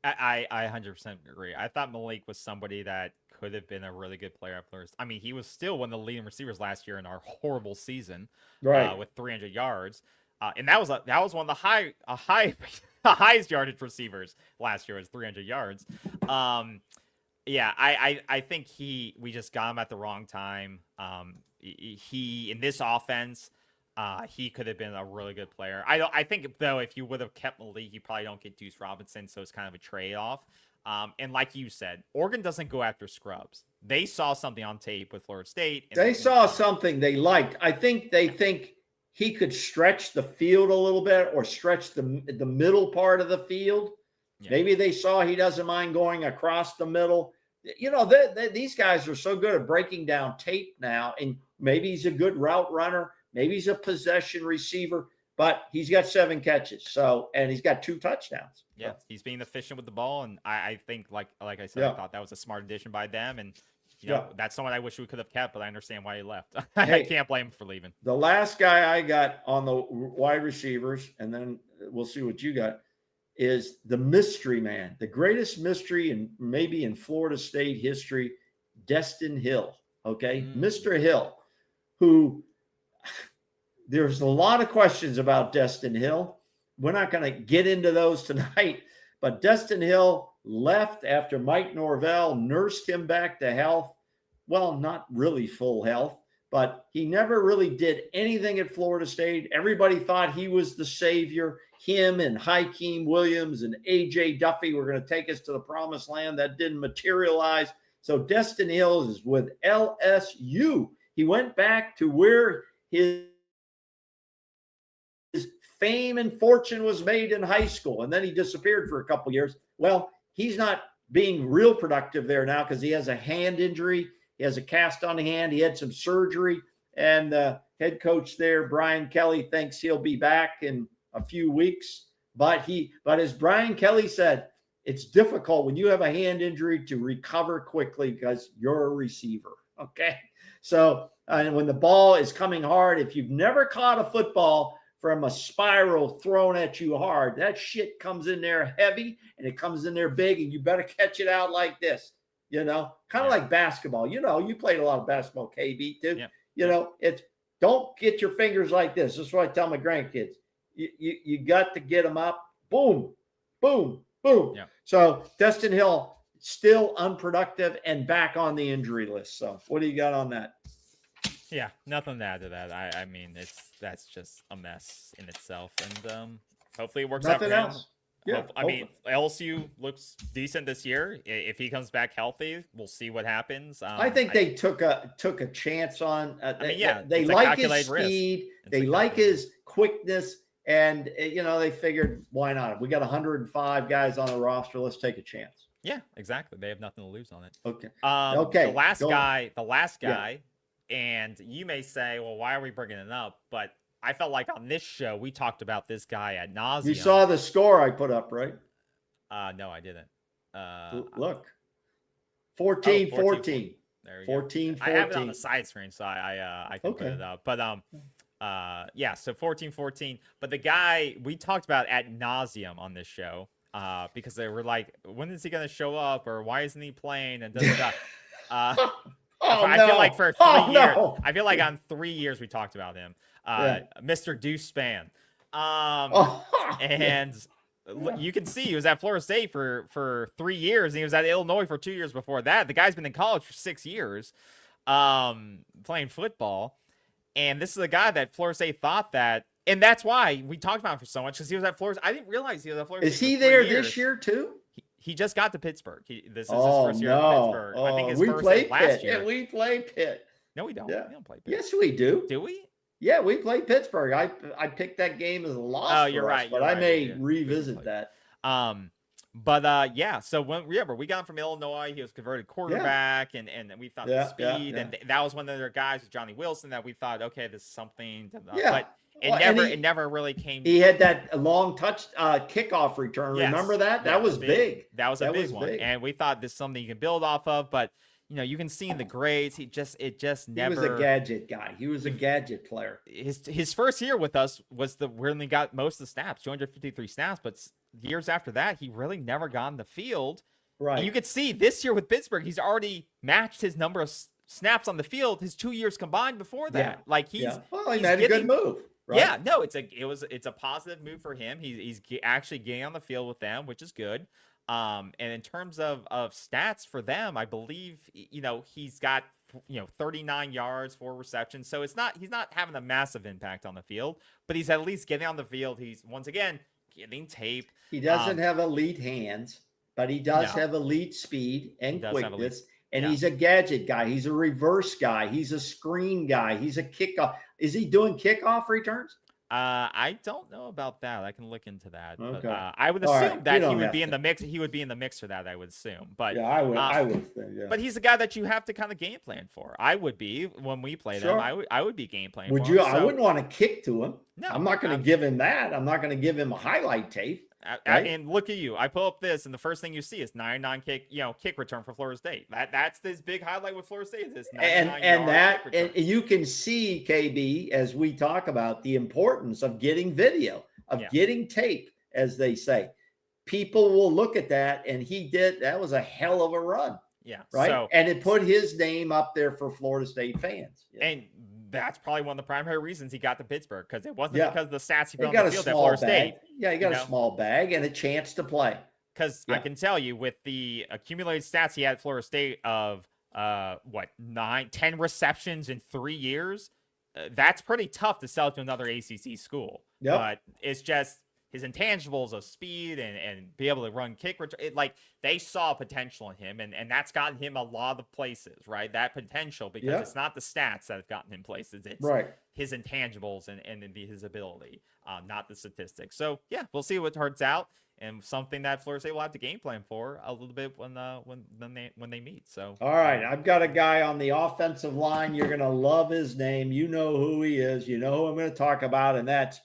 I 100% agree. I thought Malik was somebody that could have been a really good player at first. I mean, he was still one of the leading receivers last year in our horrible season, right? With 300 yards. And that was one of the highest yardage receivers last year was 300 yards. Yeah, I think we just got him at the wrong time. He in this offense, he could have been a really good player. I think though if you would have kept Malik, you probably don't get Deuce Robinson, so it's kind of a trade-off. And like you said, Oregon doesn't go after scrubs. They saw something on tape with Florida State. They saw something they liked. I think they think he could stretch the field a little bit or stretch the middle part of the field. Yeah. Maybe they saw he doesn't mind going across the middle. You know, these guys are so good at breaking down tape now, and maybe he's a good route runner. Maybe he's a possession receiver. but he's got 7 catches. So, and he's got 2 touchdowns. Yeah, So, he's being efficient with the ball, and I think like I said, Yeah. I thought that was a smart addition by them, and Yeah. that's someone I wish we could have kept, but I understand why he left. Hey. I can't blame him for leaving. the last guy I got on the wide receivers, and then we'll see what you got, is the mystery man, the greatest mystery in maybe in Florida State history, Destin Hill. Okay. Mr. Hill, who there's a lot of questions about Destin Hill. We're not going to get into those tonight, but Destin Hill left after Mike Norvell nursed him back to health. Well, not really full health, but he never really did anything at Florida State. Everybody thought he was the savior. Him and Hakeem Williams and A.J. Duffy were going to take us to the promised land. That didn't materialize. So Destin Hill is with LSU. He went back to where his fame and fortune was made in high school, and then he disappeared for a couple years. Well, he's not being real productive there now because he has a hand injury. He has a cast on the hand. He had some surgery, and the head coach there, Brian Kelly, thinks he'll be back in a few weeks. But as Brian Kelly said, it's difficult when you have a hand injury to recover quickly because you're a receiver. Okay, so and when the ball is coming hard, if you've never caught a football from a spiral thrown at you hard, that shit comes in there heavy and it comes in there big, and you better catch it out like this, kind of like basketball. You played a lot of basketball, KB, too. Yeah. It's don't get your fingers like this. This is what I tell my grandkids. You got to get them up. Boom, boom, boom. Yeah. So Destin Hill still unproductive and back on the injury list. So what do you got on that? Yeah, nothing to add to that. I mean, that's just a mess in itself, and hopefully it works out for him. Nothing else. Yeah, I mean, LSU looks decent this year. If he comes back healthy, we'll see what happens. I think they took a chance on. They it's a like his calculated risk. speed. It's They a like calculated his quickness, and they figured, why not? We got 105 guys on the roster. Let's take a chance. Yeah, exactly. They have nothing to lose on it. Okay. Okay. The last guy, Yeah. and you may say, well, why are we bringing it up? But I felt like on this show we talked about this guy ad nauseum. You saw the score I put up, right? No, I didn't. Look, 14-14. 14. There you 14-14. go. I have it on the side screen, so I can put Okay. it up. But so 14-14. But the guy we talked about ad nauseum on this show, because they were like, when is he going to show up, or why isn't he playing? And I feel like for 3 years, no. I feel like on 3 years we talked about him. Mr. Deuce Spann. And you can see he was at Florida State for 3 years, and he was at Illinois for 2 years before that. The guy's been in college for 6 years, playing football. And this is a guy that Florida State thought that, and that's why we talked about him for so much, because he was at Florida. I didn't realize he was at Florida State. Is he for 3 there years. this year too? He just got to Pittsburgh. This is his first year at Pittsburgh. I think his we first played last Pitt. year. Yeah, we play Pitt. No, we don't. Yeah. We don't play Pitt. Yes, we do. Do we? Yeah, we played Pittsburgh. I picked that game as a loss. Oh, you're for us, right. But you're I right, may we did. revisit We that. So remember, we got him from Illinois. He was converted quarterback, and we thought the speed, and that was one of their guys with Johnny Wilson that we thought, okay, this is something. But it never really came. He had that long kickoff return. Yes. Remember that? Yeah, that was big. That was a big one, and we thought this is something you can build off of. But you can see in the grades, it just never. He was a gadget guy. He was a gadget player. His first year with us was when he got most of the snaps, 253 snaps. But years after that, he really never got on the field. Right. And you could see this year with Pittsburgh, he's already matched his number of snaps on the field his 2 years combined before that. Yeah. Like he made a good move. Right? Yeah, no, it's a positive move for him. He's actually getting on the field with them, which is good. And in terms of stats for them, I believe he's got 39 yards, 4 receptions. So he's not having a massive impact on the field, but he's at least getting on the field. He's once again getting tape. He doesn't have elite hands, but he does have elite speed and quickness. And he's a gadget guy. He's a reverse guy. He's a screen guy. He's a kickoff. Is he doing kickoff returns? I don't know about that. I can look into that. But Okay. I would All assume right. You that he don't would have be in to. the mix. He would be in the mix for that. I would assume. But Yeah, I would. I would think. Yeah. but he's a guy that you have to kind of game plan for. I would be when we play them. Sure. I would be game playing Would for you? him. I So, wouldn't want to kick to him. no, I'm not going to give him that. I'm not going to give him a highlight tape. Right? And look at you. I pull up this, and the first thing you see is 99 kick return for Florida State. That's this big highlight with Florida State. This 99 And that kick return. and you can see, KB, as we talk about the importance of getting video, of getting tape, as they say. People will look at that, and that was a hell of a run. Yeah. Right. So, and it put his name up there for Florida State fans. Yeah. And that's probably one of the primary reasons he got to Pittsburgh, because it wasn't because of the stats he He put got on a the field at small Florida bag. State. Yeah, he got a small bag and a chance to play. Because I can tell you, with the accumulated stats he had at Florida State of 10 receptions in 3 years, that's pretty tough to sell to another ACC school. Yep. But it's just his intangibles of speed and be able to run kick return. They saw potential in him, and that's gotten him a lot of places, right? That potential, because it's not the stats that have gotten him places. It's his intangibles and his ability, not the statistics. So yeah, we'll see what turns out, and something that Florida State will have to game plan for a little bit when they meet. So all right, I've got a guy on the offensive line. You're gonna love his name. You know who he is. You know who I'm going to talk about, and that's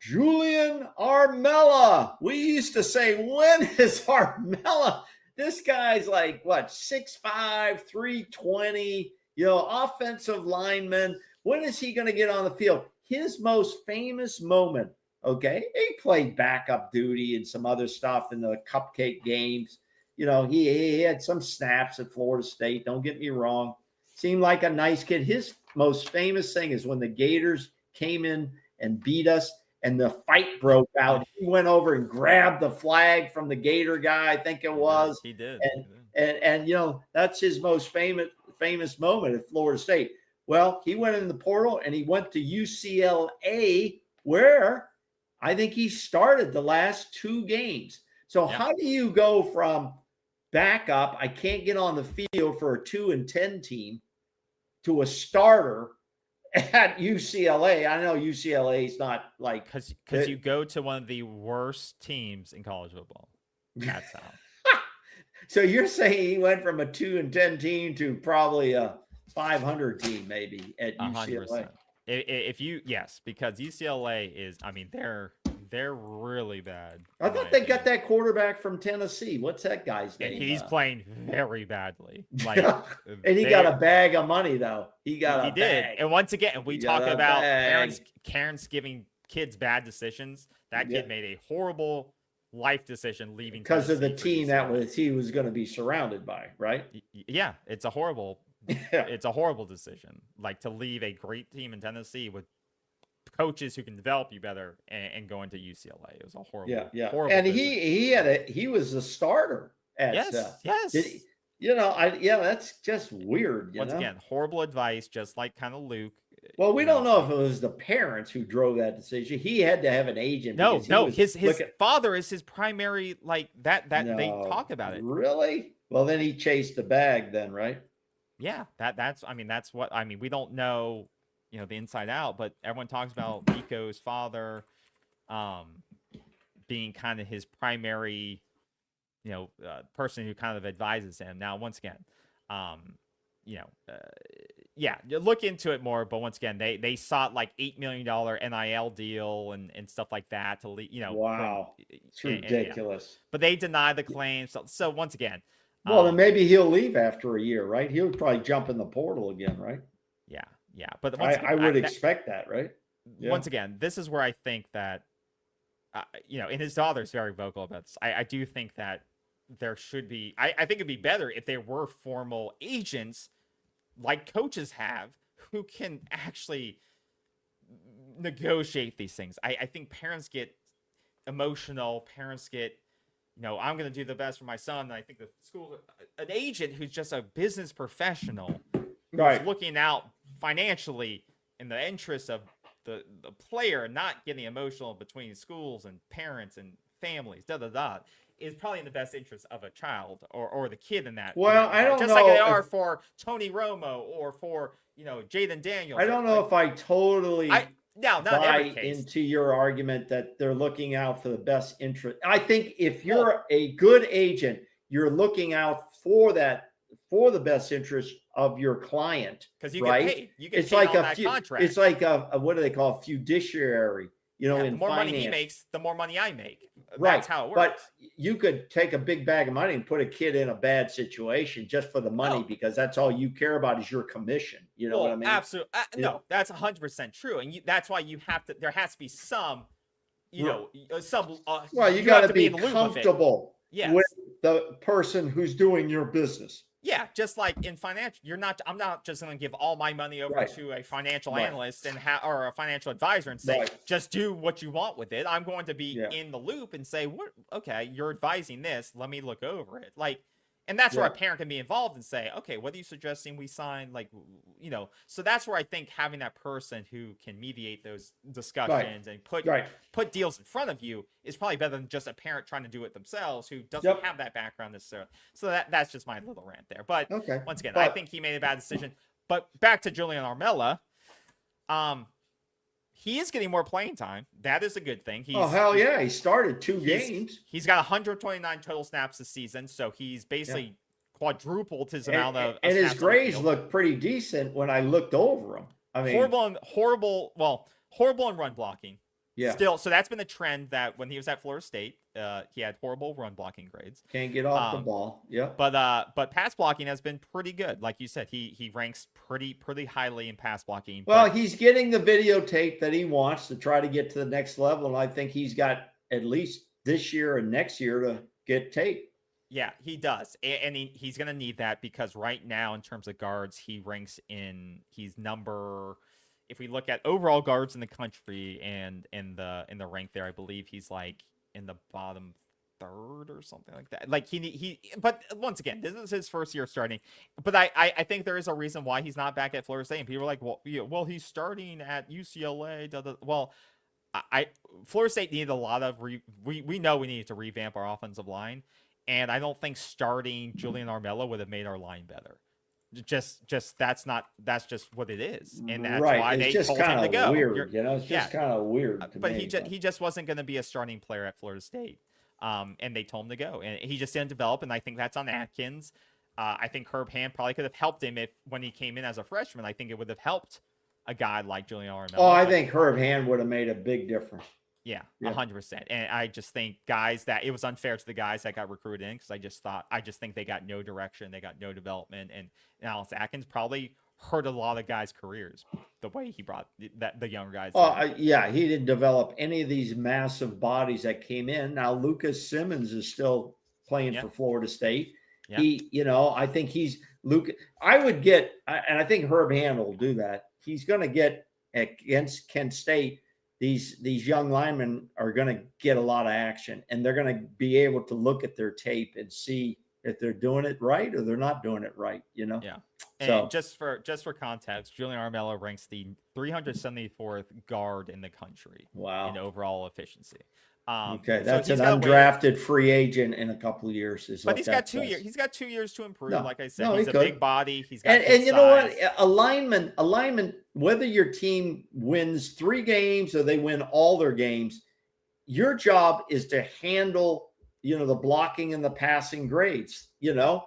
Julian Armella. We used to say, when is Armella? This guy's like, what, 6'5", 320, offensive lineman. When is he going to get on the field? His most famous moment, okay? He played backup duty and some other stuff in the cupcake games. He had some snaps at Florida State. Don't get me wrong. Seemed like a nice kid. His most famous thing is when the Gators came in and beat us, and the fight broke out. He went over and grabbed the flag from the Gator guy, I think it was. He did. And that's his most famous moment at Florida State. Well, he went in the portal and he went to UCLA, where I think he started the last 2 games. So how do you go from backup, I can't get on the field for a 2-10 team, to a starter at UCLA? I know UCLA is not like, because you go to one of the worst teams in college football. That's how. So you're saying he went from a 2-10 team to probably a 500 team, maybe, at UCLA? 100%. Yes, because UCLA is, they're really bad. I thought they got that quarterback from Tennessee. What's that guy's name? And he's playing very badly. And he got a bag of money, though. He did. Bag. And once again, we talk about parents giving kids bad decisions. That kid made a horrible life decision leaving because of the team he was going to be surrounded by, right? Yeah, it's a horrible it's a horrible decision. To leave a great team in Tennessee with coaches who can develop you better and go into UCLA. It was a horrible, horrible. And he was a starter at yes. That's just weird. Once again, horrible advice, just like kind of Luke. Well, we don't know if it was the parents who drove that decision. He had to have an agent. No, his father is his primary, that they talk about it. Really? Well, then he chased the bag then, right? Yeah, that's what we don't know, the inside out, but everyone talks about Nico's father being kind of his primary, person who kind of advises him. Now, once again, you look into it more, but once again, they sought $8 million NIL deal and stuff like that to wow, it's ridiculous. But they deny the claims. So once again, well, then maybe he'll leave after a year, right? He'll probably jump in the portal again, right? Yeah. But I would expect that, right? Once again, this is where I think that, and his father's very vocal about this. I do think that there should be, I think it'd be better if there were formal agents like coaches have who can actually negotiate these things. I think parents get emotional. Parents get, I'm going to do the best for my son. And I think the school, an agent who's just a business professional, who's looking out financially in the interests of the player, not getting emotional between schools and parents and families, is probably in the best interest of a child or the kid in that. Well, I don't know. Just like they are for Tony Romo or for, Jaden Daniels. I don't know if I totally No, not buy every case. into your argument that they're looking out for the best interest. I think if you're a good agent, you're looking out for the best interest of your client, because you right? get paid. You get It's paid like on that contract. it's like a what do they call a fiduciary? You know, Yeah, in the more money he finance. makes, the more money I make. Right. That's how it works. But you could take a big bag of money and put a kid in a bad situation just for the money Oh. because that's all you care about is your commission. You know what I mean? Absolutely. Yeah. No, that's 100% true. And that's why you have to, there has to be some, you know, some, Well, you got have to be in the loop of it. comfortable Yes. with the person who's doing your business. Yeah, just like in financial, I'm not just going to give all my money over to a financial analyst or a financial advisor and say, just do what you want with it. I'm going to be in the loop and say, okay, you're advising this. Let me look over it. Like, and that's where a parent can be involved and say, okay, what are you suggesting we sign? Like, you know, so that's where I think having that person who can mediate those discussions and put deals in front of you is probably better than just a parent trying to do it themselves who doesn't have that background necessarily. So that's just my little rant there. But once again, I think he made a bad decision. But back to Julian Armella, he is getting more playing time. That is a good thing. Hell yeah. He started 2 games. He's got 129 total snaps this season. So he's basically quadrupled his amount of and his snaps grades look pretty decent when I looked over him. I mean, horrible in run blocking. Yeah. Still, so that's been the trend that when he was at Florida State, he had horrible run blocking grades. Can't get off the ball. Yeah. But pass blocking has been pretty good. Like you said, he ranks pretty highly in pass blocking. Well, he's getting the videotape that he wants to try to get to the next level, and I think he's got at least this year and next year to get tape. Yeah, he does. And he's going to need that because right now, in terms of guards, he's number, if we look at overall guards in the country and in the rank there, I believe he's like in the bottom third or something like that. Like but once again, this is his first year starting. But I think there is a reason why he's not back at Florida State. And people are like, well, he's starting at UCLA. Well, Florida State needed a lot of, we know we needed to revamp our offensive line. And I don't think starting Julian Armella would have made our line better. Just that's just what it is, and that's why they told him to go. Weird, it's just kind of weird. But he just wasn't going to be a starting player at Florida State, and they told him to go, and he just didn't develop. And I think that's on Atkins. I think Herb Hand probably could have helped him when he came in as a freshman. I think it would have helped a guy like Julian Armella. Oh, I think Herb Hand would have made a big difference. Yeah, 100%. And I just think it was unfair to the guys that got recruited in because I just think they got no direction, they got no development, and Alex Atkins probably hurt a lot of guys' careers the way he brought the younger guys. He didn't develop any of these massive bodies that came in. Now Lucas Simmons is still playing for Florida State. Yeah. I think I would get, and I think Herb Hand will do that. He's going to get against Kent State. These young linemen are going to get a lot of action, and they're going to be able to look at their tape and see if they're doing it right or they're not doing it right. Yeah. And just for context, Julian Armella ranks the 374th guard in the country. Wow. In overall efficiency. Okay, that's an undrafted free agent in a couple of years. But he's got 2 years. He's got 2 years to improve. Like I said, he's a big body. He's got and you know what? Alignment. Whether your team wins 3 games or they win all their games, your job is to handle the blocking and the passing grades. You got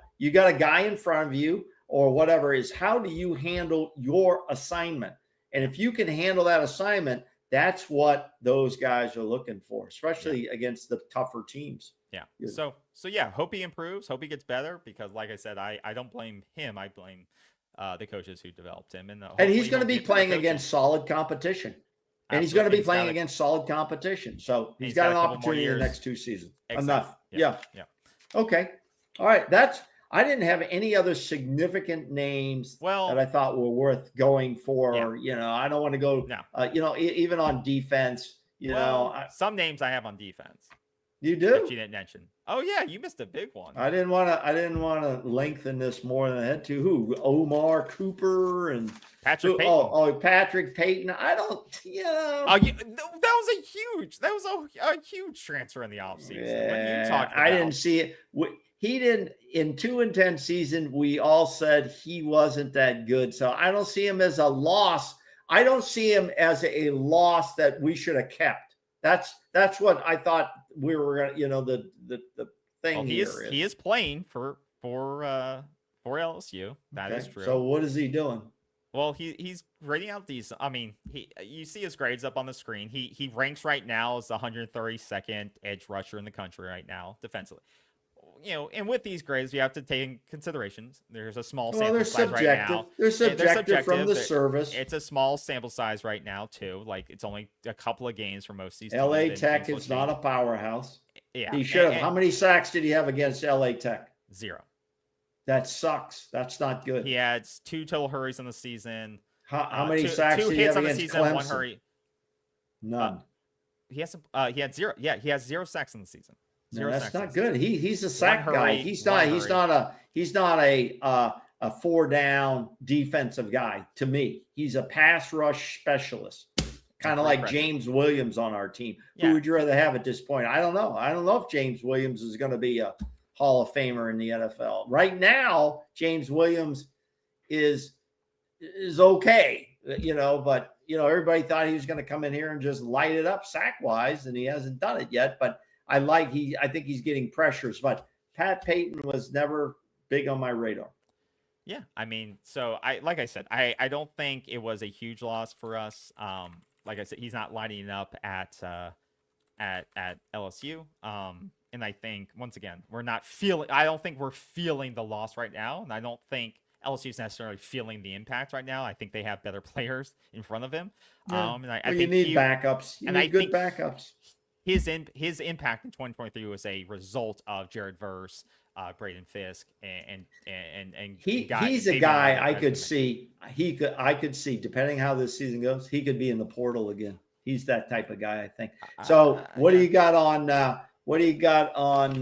a guy in front of you or whatever. Is how do you handle your assignment? And if you can handle that assignment, that's what those guys are looking for, especially against the tougher teams. Yeah. So hope he improves. Hope he gets better because, like I said, I don't blame him. I blame the coaches who developed him. And he's going to be playing against solid competition. And he's going to be playing against solid competition. So he's got an opportunity in the next 2 seasons. Exactly. Enough. Yeah. Okay. All right. I didn't have any other significant names that I thought were worth going for. Yeah. I don't want to go, even on defense, some names I have on defense. You do? That you didn't mention. Oh yeah, you missed a big one. I didn't want to lengthen this more than I had to. Who? Omar Cooper and Patrick Payton. Patrick Payton. I don't, that was a huge transfer in the offseason. Yeah, I didn't see it. He didn't in 2-10 season. We all said he wasn't that good. So I don't see him as a loss. I don't see him as a loss that we should have kept. That's what I thought we were going to, the thing Well, here he is playing for LSU. That is true. So what is he doing? Well, he's grading out these. I mean, you see his grades up on the screen. He ranks right now as the 132nd edge rusher in the country right now defensively. And with these grades, you have to take in considerations. There's a small sample size right now. They're subjective from the service. It's a small sample size right now too. Like it's only a couple of games for most of these. LA Tech is not a powerhouse. Yeah, he should have. How many sacks did he have against LA Tech? 0. That sucks. That's not good. He had 2 total hurries in the season. How many sacks did he have against Clemson? 1 hurry. None. He had 0. Yeah, he has 0 sacks in the season. No, that's not good. He's a sack guy. He's not a 4-down defensive guy to me. He's a pass rush specialist. Kind of like James Williams on our team. Yeah. Who would you rather have at this point? I don't know. I don't know if James Williams is going to be a Hall of Famer in the NFL. Right now, James Williams is okay, but everybody thought he was going to come in here and just light it up sack-wise, and he hasn't done it yet. But I think he's getting pressures. But Pat Payton was never big on my radar. Yeah, I mean, so like I said, I don't think it was a huge loss for us. Like I said, he's not lighting up at LSU. And I think once again, I don't think we're feeling the loss right now, and I don't think LSU is necessarily feeling the impact right now. I think they have better players in front of him. Yeah. And I think you need backups. You need good backups. His impact in 2023 was a result of Jared Verse, Braden Fisk, and he's a guy I could see. I could see, depending how this season goes, he could be in the portal again. He's that type of guy, I think. So what do you got on? What do you got on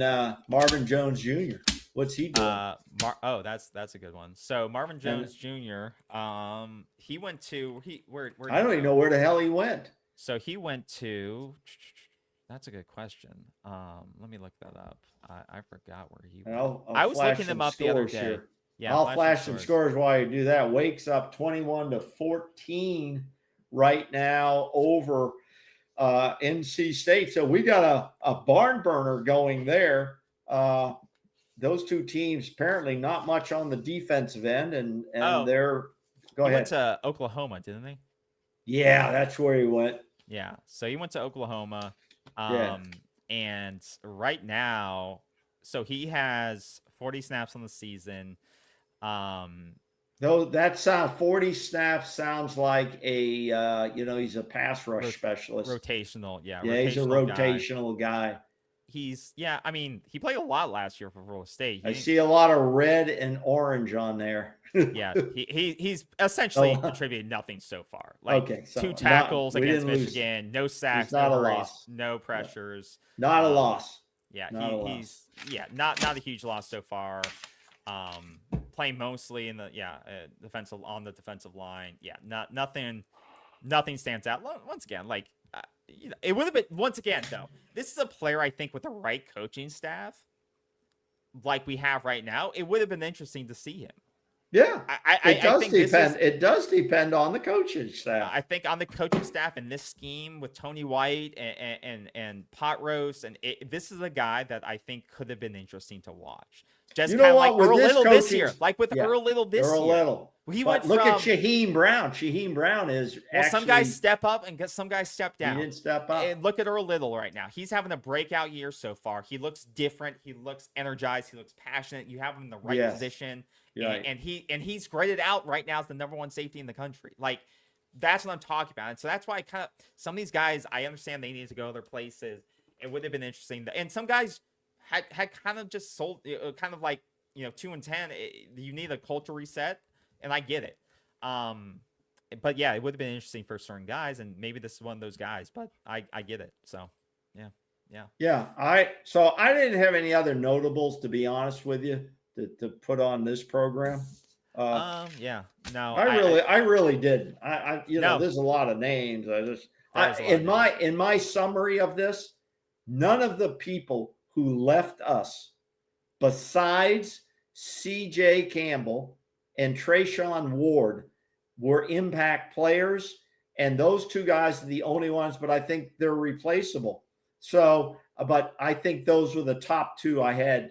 Marvin Jones Jr.? What's he doing? That's a good one. So Marvin Jones Jr. He went to where I don't even know where the hell he went. So he went to. That's a good question. Let me look that up. I forgot where he went. I was looking them up the other day. Here. Yeah, I'll flash some scores while you do that. Wake's up 21-14 right now over NC State. So we got a barn burner going there. Those two teams apparently not much on the defensive end, and they're go ahead. Went to Oklahoma, didn't they? Yeah, that's where he went. Yeah, so he went to Oklahoma. And right now, so he has 40 snaps on the season. Though that 40 snaps sounds like a he's a pass rush specialist. Rotational, yeah. He's a rotational guy. I mean, he played a lot last year for Florida State. I see a lot of red and orange on there. Yeah, he's essentially contributed nothing so far. Like 2 tackles against Michigan, no sacks, no loss, no pressures. Not a loss. Yeah, he's not a huge loss so far. Playing mostly in the defensive line. Yeah, nothing stands out. Once again, like it would have been once again though. This is a player I think with the right coaching staff, like we have right now, it would have been interesting to see him. Yeah, it does depend on the coaching staff. I think on the coaching staff in this scheme with Tony White and Pot Roast, and this is a guy that I think could have been interesting to watch. Just kind of like Earl Little this year, like with Earl Little this year. Little. Look at Shaheem Brown. Shaheem Brown is some guys step up and some guys step down. He didn't step up. And look at Earl Little right now. He's having a breakout year so far. He looks different. He looks energized. He looks passionate. You have him in the right position. Right. And he's graded out right now as the #1 safety in the country. Like that's what I'm talking about. And so that's why some of these guys, I understand they need to go other places. It would have been interesting. And some guys had kind of just sold, kind of like 2-10. You need a culture reset, and I get it. But yeah, it would have been interesting for certain guys, and maybe this is one of those guys. But I get it. So yeah. I didn't have any other notables, to be honest with you, to put on this program. No, I really did. There's a lot of names. In my summary of this, none of the people who left us, besides C.J. Campbell and Trayshawn Ward, were impact players, and those two guys are the only ones, but I think they're replaceable. So, but I think those were the top two I had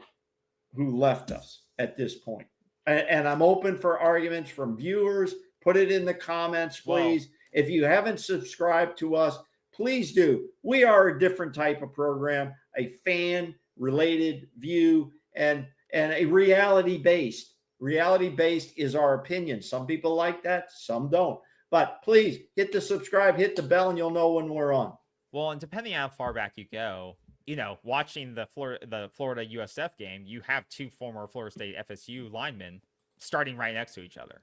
who left us at this point. And I'm open for arguments from viewers. Put it in the comments, please. Wow. If you haven't subscribed to us, please do. We are a different type of program, a fan-related view, and a reality-based. Reality-based is our opinion. Some people like that, some don't. But please hit the subscribe, hit the bell, and you'll know when we're on. Well, and depending on how far back you go, watching the Florida USF game, you have two former Florida State FSU linemen starting right next to each other.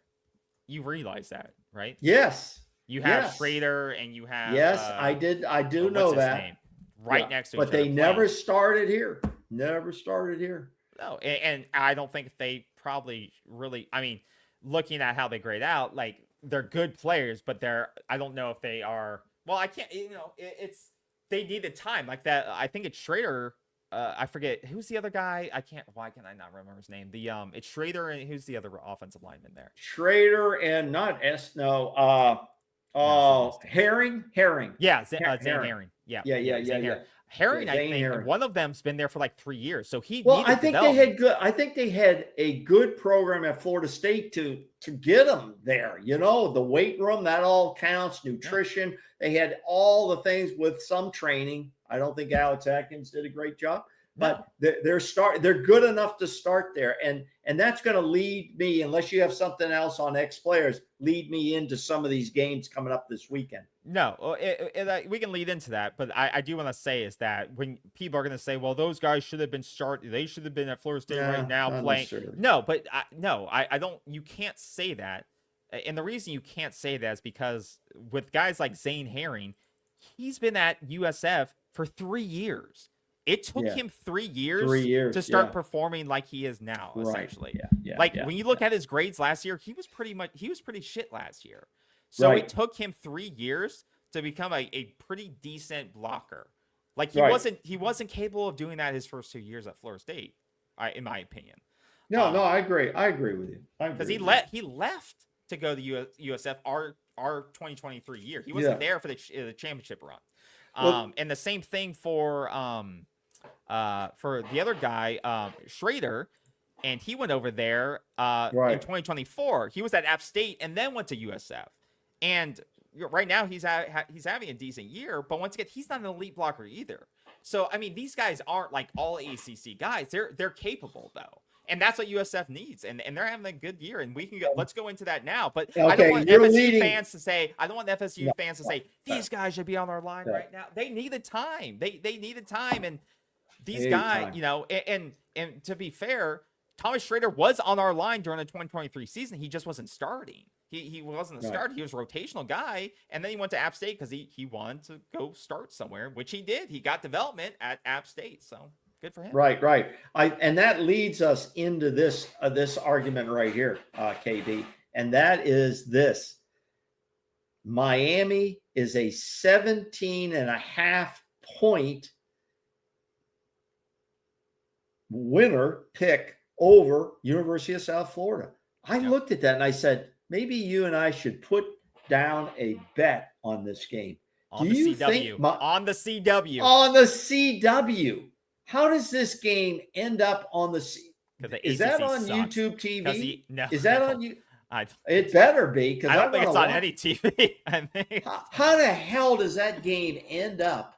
You realize that, right? Yes. You have Schrader and you have I do know that. Right next to each other. But they never started here. Never started here. No, and I don't think they probably really, I mean, looking at how they grade out, like they're good players, but I don't know if they are, well, I can't, they needed time like that. I think it's Schrader. I forget who's the other guy. Why can I not remember his name? It's Schrader, and who's the other offensive lineman there? Schrader and not Herring. Yeah, Zane Herring. Yeah. Herring, I think one of them's been there for like 3 years, so I think they had a good program at Florida State to get them there. The weight room, that all counts. Nutrition, they had all the things with some training. I don't think Alex Atkins did a great job, but they're good enough to start there, and that's going to lead me, unless you have something else on X players, lead me into some of these games coming up this weekend. No, we can lead into that, but I do want to say is that when people are going to say, well, those guys should have been they should have been at Florida State right now playing. No, but I don't. You can't say that, and the reason you can't say that is because with guys like Zane Herring, he's been at USF for 3 years. It took him 3 years to start performing like he is now, essentially. When you look at his grades last year, he was pretty shit last year. So it took him 3 years to become a pretty decent blocker. Like he wasn't capable of doing that his first 2 years at Florida State, in my opinion. No, I agree. I agree with you. Because he left to go to USF our 2023 year. He wasn't there for the championship run. And the same thing for the other guy, Schrader, and he went over there in 2024. He was at App State and then went to USF. And right now he's having a decent year, but once again, he's not an elite blocker either. So I mean, these guys aren't like all ACC guys. They're capable though, and that's what USF needs. And they're having a good year. And let's go into that now. But I don't want FSU fans to say these guys should be on our line right now. They needed time. They needed time, and these guys, and to be fair, Thomas Schrader was on our line during the 2023 season. He just wasn't starting. He wasn't a starter. He was a rotational guy. And then he went to App State because he wanted to go start somewhere, which he did. He got development at App State. So good for him. Right. And that leads us into this argument right here, KB. And that is this. Miami is a 17.5 point winner pick over University of South Florida. I looked at that and I said, maybe you and I should put down a bet on this game. On the CW. On the CW. How does this game end up on the C? Is that on YouTube TV? Is that on you? It better be, because I don't think it's on any TV. I think. How the hell does that game end up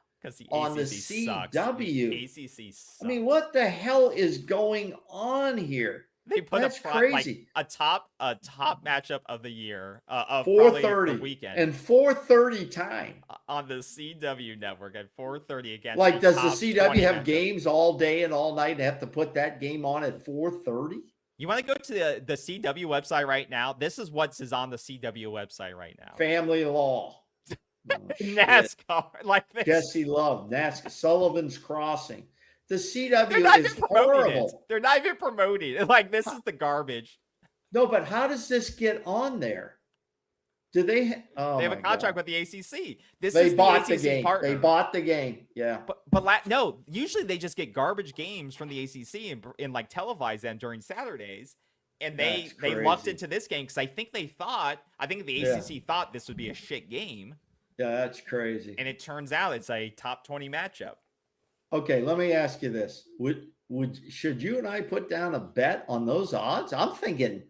on the CW? The ACC sucks. I mean, what the hell is going on here? They put crazy. a top matchup of the year of 4:30 weekend and 4:30 time on the CW network at 4:30 again. Like, does the CW have games all day and all night and have to put that game on at 4:30? You want to go to the CW website right now? This is what is on the CW website right now. Family Law, NASCAR, like this. Jesse Love, NASCAR, Sullivan's Crossing. The CW is horrible. They're not even promoting it. Like, this is the garbage. No, but how does this get on there? Do they? They have a contract with the ACC. They bought the game. Partner. They bought the game. Yeah. But no. Usually they just get garbage games from the ACC and like televise them during Saturdays, and That's they lucked crazy. into this game because I think the Yeah. ACC thought this would be a shit game, Yeah, that's crazy. and it turns out it's a top 20 matchup. Okay, let me ask you this: should you and I put down a bet on those odds? I'm thinking.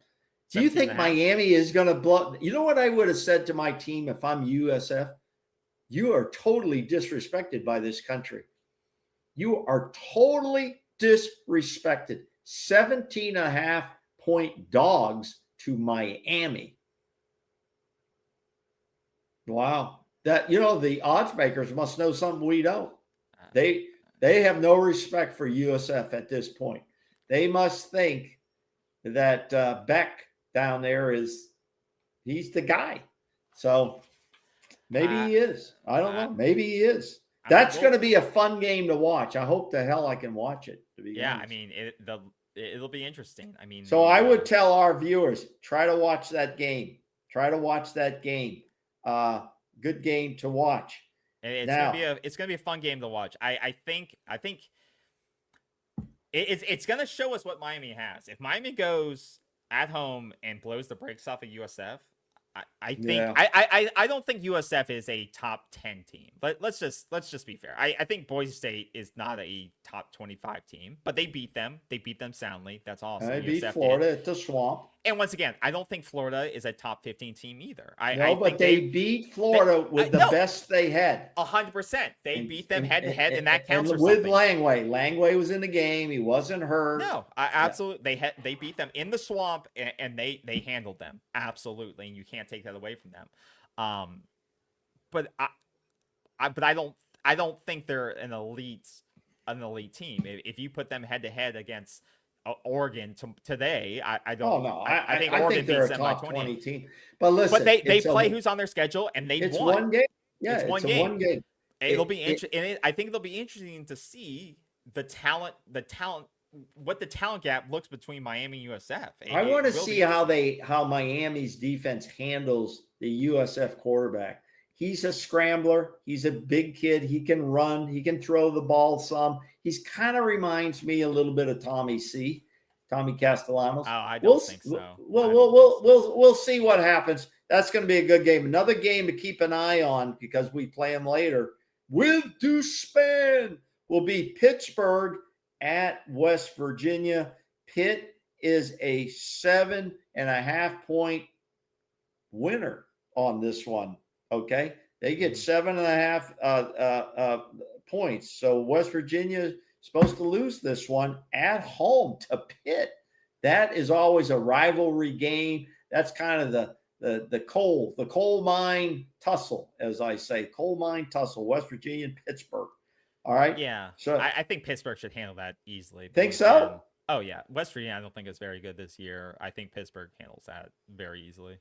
Do you 17 think and a half. Miami is going to blow? You know what I would have said to my team if I'm USF? You are totally disrespected by this country. You are totally disrespected. 17 and a half point dogs to Miami. Wow. That, the odds makers must know something we don't. They have no respect for USF at this point. They must think that Beck down there he's the guy. So maybe he is. I don't know. Maybe he is. That's going to be a fun game to watch. I hope the hell I can watch it. To be honest. I mean, it'll be interesting. I mean, so I would tell our viewers, try to watch that game. Try to watch that game. Good game to watch. It's gonna be a fun game to watch. I think it's gonna show us what Miami has. If Miami goes at home and blows the brakes off of USF, I think I don't think USF is a top 10 team. But let's just be fair. I think Boise State is not a top 25 team, but they beat them. They beat them soundly. That's awesome. They beat Florida at the Swamp. And once again, I don't think Florida is a top 15 team either. But they beat Florida with the best they had. 100%. They beat them head to head, and that counts for with something. Langley was in the game. He wasn't hurt. No, absolutely. They beat them in the Swamp, and they handled them absolutely, and you can't take that away from them. But I don't think they're an elite team. If you put them head to head against Oregon today, I don't. Oh no, I think Oregon they're beats a them by top 20 team. But listen, but they play who's on their schedule, and it's won. one game. Yeah, it's one game. It'll be interesting. I think it'll be interesting to see the talent, what the talent gap looks between Miami and USF. I want to see how Miami's defense handles the USF quarterback. He's a scrambler. He's a big kid. He can run. He can throw the ball some. He's kind of reminds me a little bit of Tommy Castellanos. Oh, I don't think so. We'll see what happens. That's going to be a good game. Another game to keep an eye on because we play them later with Duspan will be Pittsburgh at West Virginia. Pitt is a 7.5 point winner on this one. Okay. They get 7.5 points. So West Virginia is supposed to lose this one at home to Pitt. That is always a rivalry game. That's kind of the coal mine tussle, as I say, coal mine tussle, West Virginia and Pittsburgh. All right. Yeah. So I think Pittsburgh should handle that easily. Think so? Oh yeah. West Virginia, I don't think is very good this year. I think Pittsburgh handles that very easily.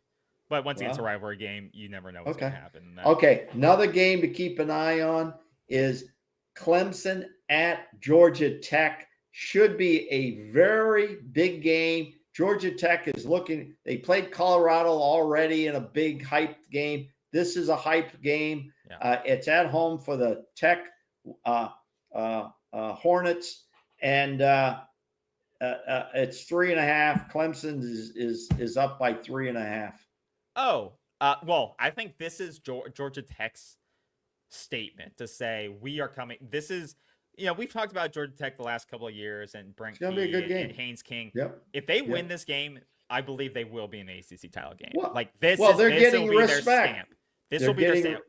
But once again, it's a rivalry game. You never know what's going to happen. Okay. Another game to keep an eye on is Clemson at Georgia Tech. Should be a very big game. Georgia Tech is they played Colorado already in a big hyped game. This is a hyped game. Yeah. It's at home for the Tech Hornets, and it's 3.5. Clemson is up by 3.5. Oh, well, I think this is Georgia Tech's statement to say we are coming. This is, we've talked about Georgia Tech the last couple of years and Brent Key and Haynes King. Yep. If they win this game, I believe they will be an ACC title game. Well, they're getting will be respect. Their stamp. This will be their stamp.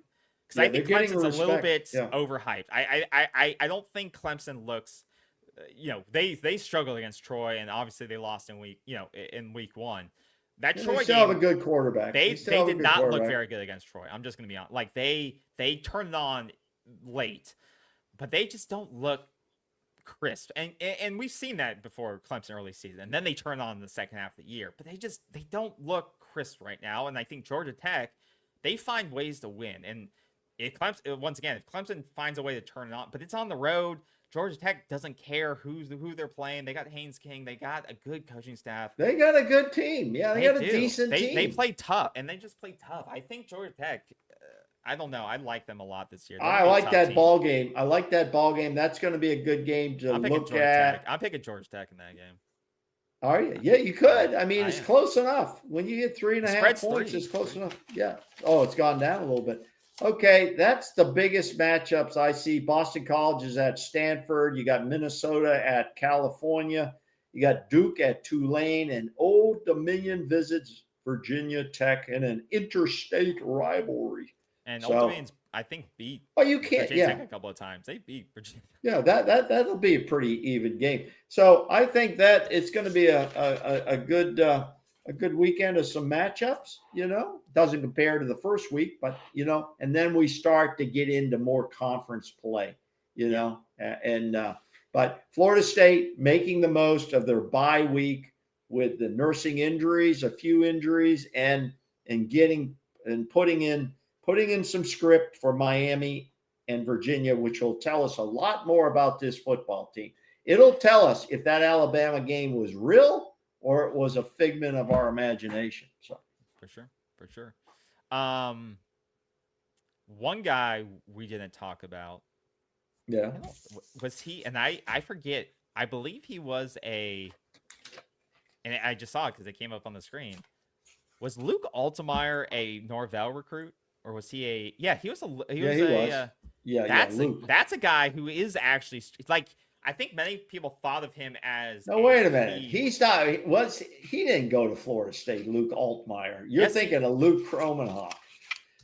Because I think Clemson's a little bit overhyped. I don't think Clemson looks. They struggled against Troy, and obviously they lost in week one. That Troy they still game, have a good quarterback. They did not look very good against Troy. I'm just going to be honest. Like they turned it on late, but they just don't look crisp. And we've seen that before Clemson early season. And then they turn on in the second half of the year, but they don't look crisp right now. And I think Georgia Tech, they find ways to win. And if Clemson finds a way to turn it on, but it's on the road. Georgia Tech doesn't care who they're playing. They got Haynes King. They got a good coaching staff. They got a good team. Yeah, they got a decent team. They play tough, and they just play tough. I think Georgia Tech, I don't know. I like them a lot this year. I like that ball game. I like that ball game. That's going to be a good game to look at. I'm picking Georgia Tech in that game. Are you? Yeah, you could. I mean, I it's am. close enough. When you get 3.5 spread's points, 3. it's close enough. Yeah. Oh, it's gone down a little bit. Okay, that's the biggest matchups I see. Boston College is at Stanford. You got Minnesota at California. You got Duke at Tulane, and Old Dominion visits Virginia Tech in an interstate rivalry. And Old So, Dominion's, I think, beat oh, you can't. Virginia Tech Yeah, a couple of times. They beat Virginia. yeah, that'll be a pretty even game. So I think that it's going to be a good weekend of some matchups. Doesn't compare to the first week, but and then we start to get into more conference play. But Florida State making the most of their bye week with the nursing injuries, a few injuries, and getting and putting in some script for Miami and Virginia, which will tell us a lot more about this football team. It'll tell us if that Alabama game was real or it was a figment of our imagination. So For sure. One guy we didn't talk about. yeah, Was he? And I forget. I believe he was and I just saw it because it came up on the screen. Was Luke Altmaier a Norvell recruit, or was he a? Yeah, he was a. He was a. Luke. That's a guy who is actually like. I think many people thought of him as. No, wait a minute. He's not. He didn't go to Florida State? Luke Altmaier. You're thinking of Luke Kromenhoff.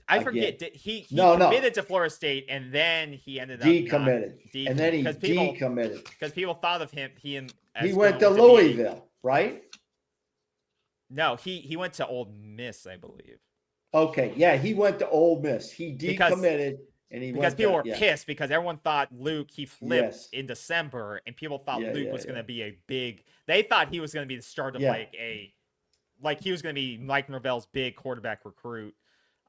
I forget. He committed to Florida State, and then he ended up decommitted, and then he decommitted because people thought of him. He went to Louisville, right? No, he went to Ole Miss, I believe. Okay, yeah, he went to Ole Miss. He decommitted, because people were pissed because everyone thought Luke flipped in December, and people thought Luke was going to be a big. They thought he was going to be the start of like he was going to be Mike Norvell's big quarterback recruit.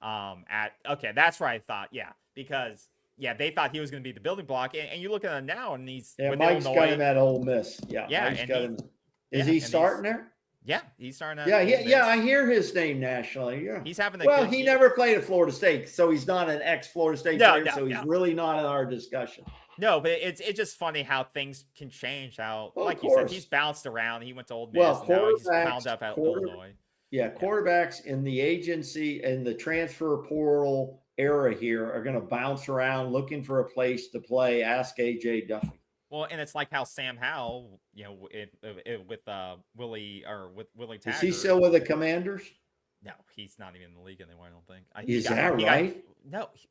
That's where I thought, because they thought he was going to be the building block, and you look at him now, and he's with Mike's Illinois. got him at Ole Miss. Mike's got him. Is he starting there? Yeah, he's starting at I hear his name nationally. Yeah, he's having he never played at Florida State, so he's not an ex-Florida State player. So he's really not in our discussion. No, but it's just funny how things can change. How, like you said, he's bounced around. He went to Ole Miss. Now he's bound up at Illinois. Yeah, quarterbacks in the agency and the transfer portal era here are going to bounce around looking for a place to play. Ask AJ Duffy. Well, and it's like how Sam Howell, with Willie Taggart. Is he still with the Commanders? No, he's not even in the league anymore. I don't think. Is that right?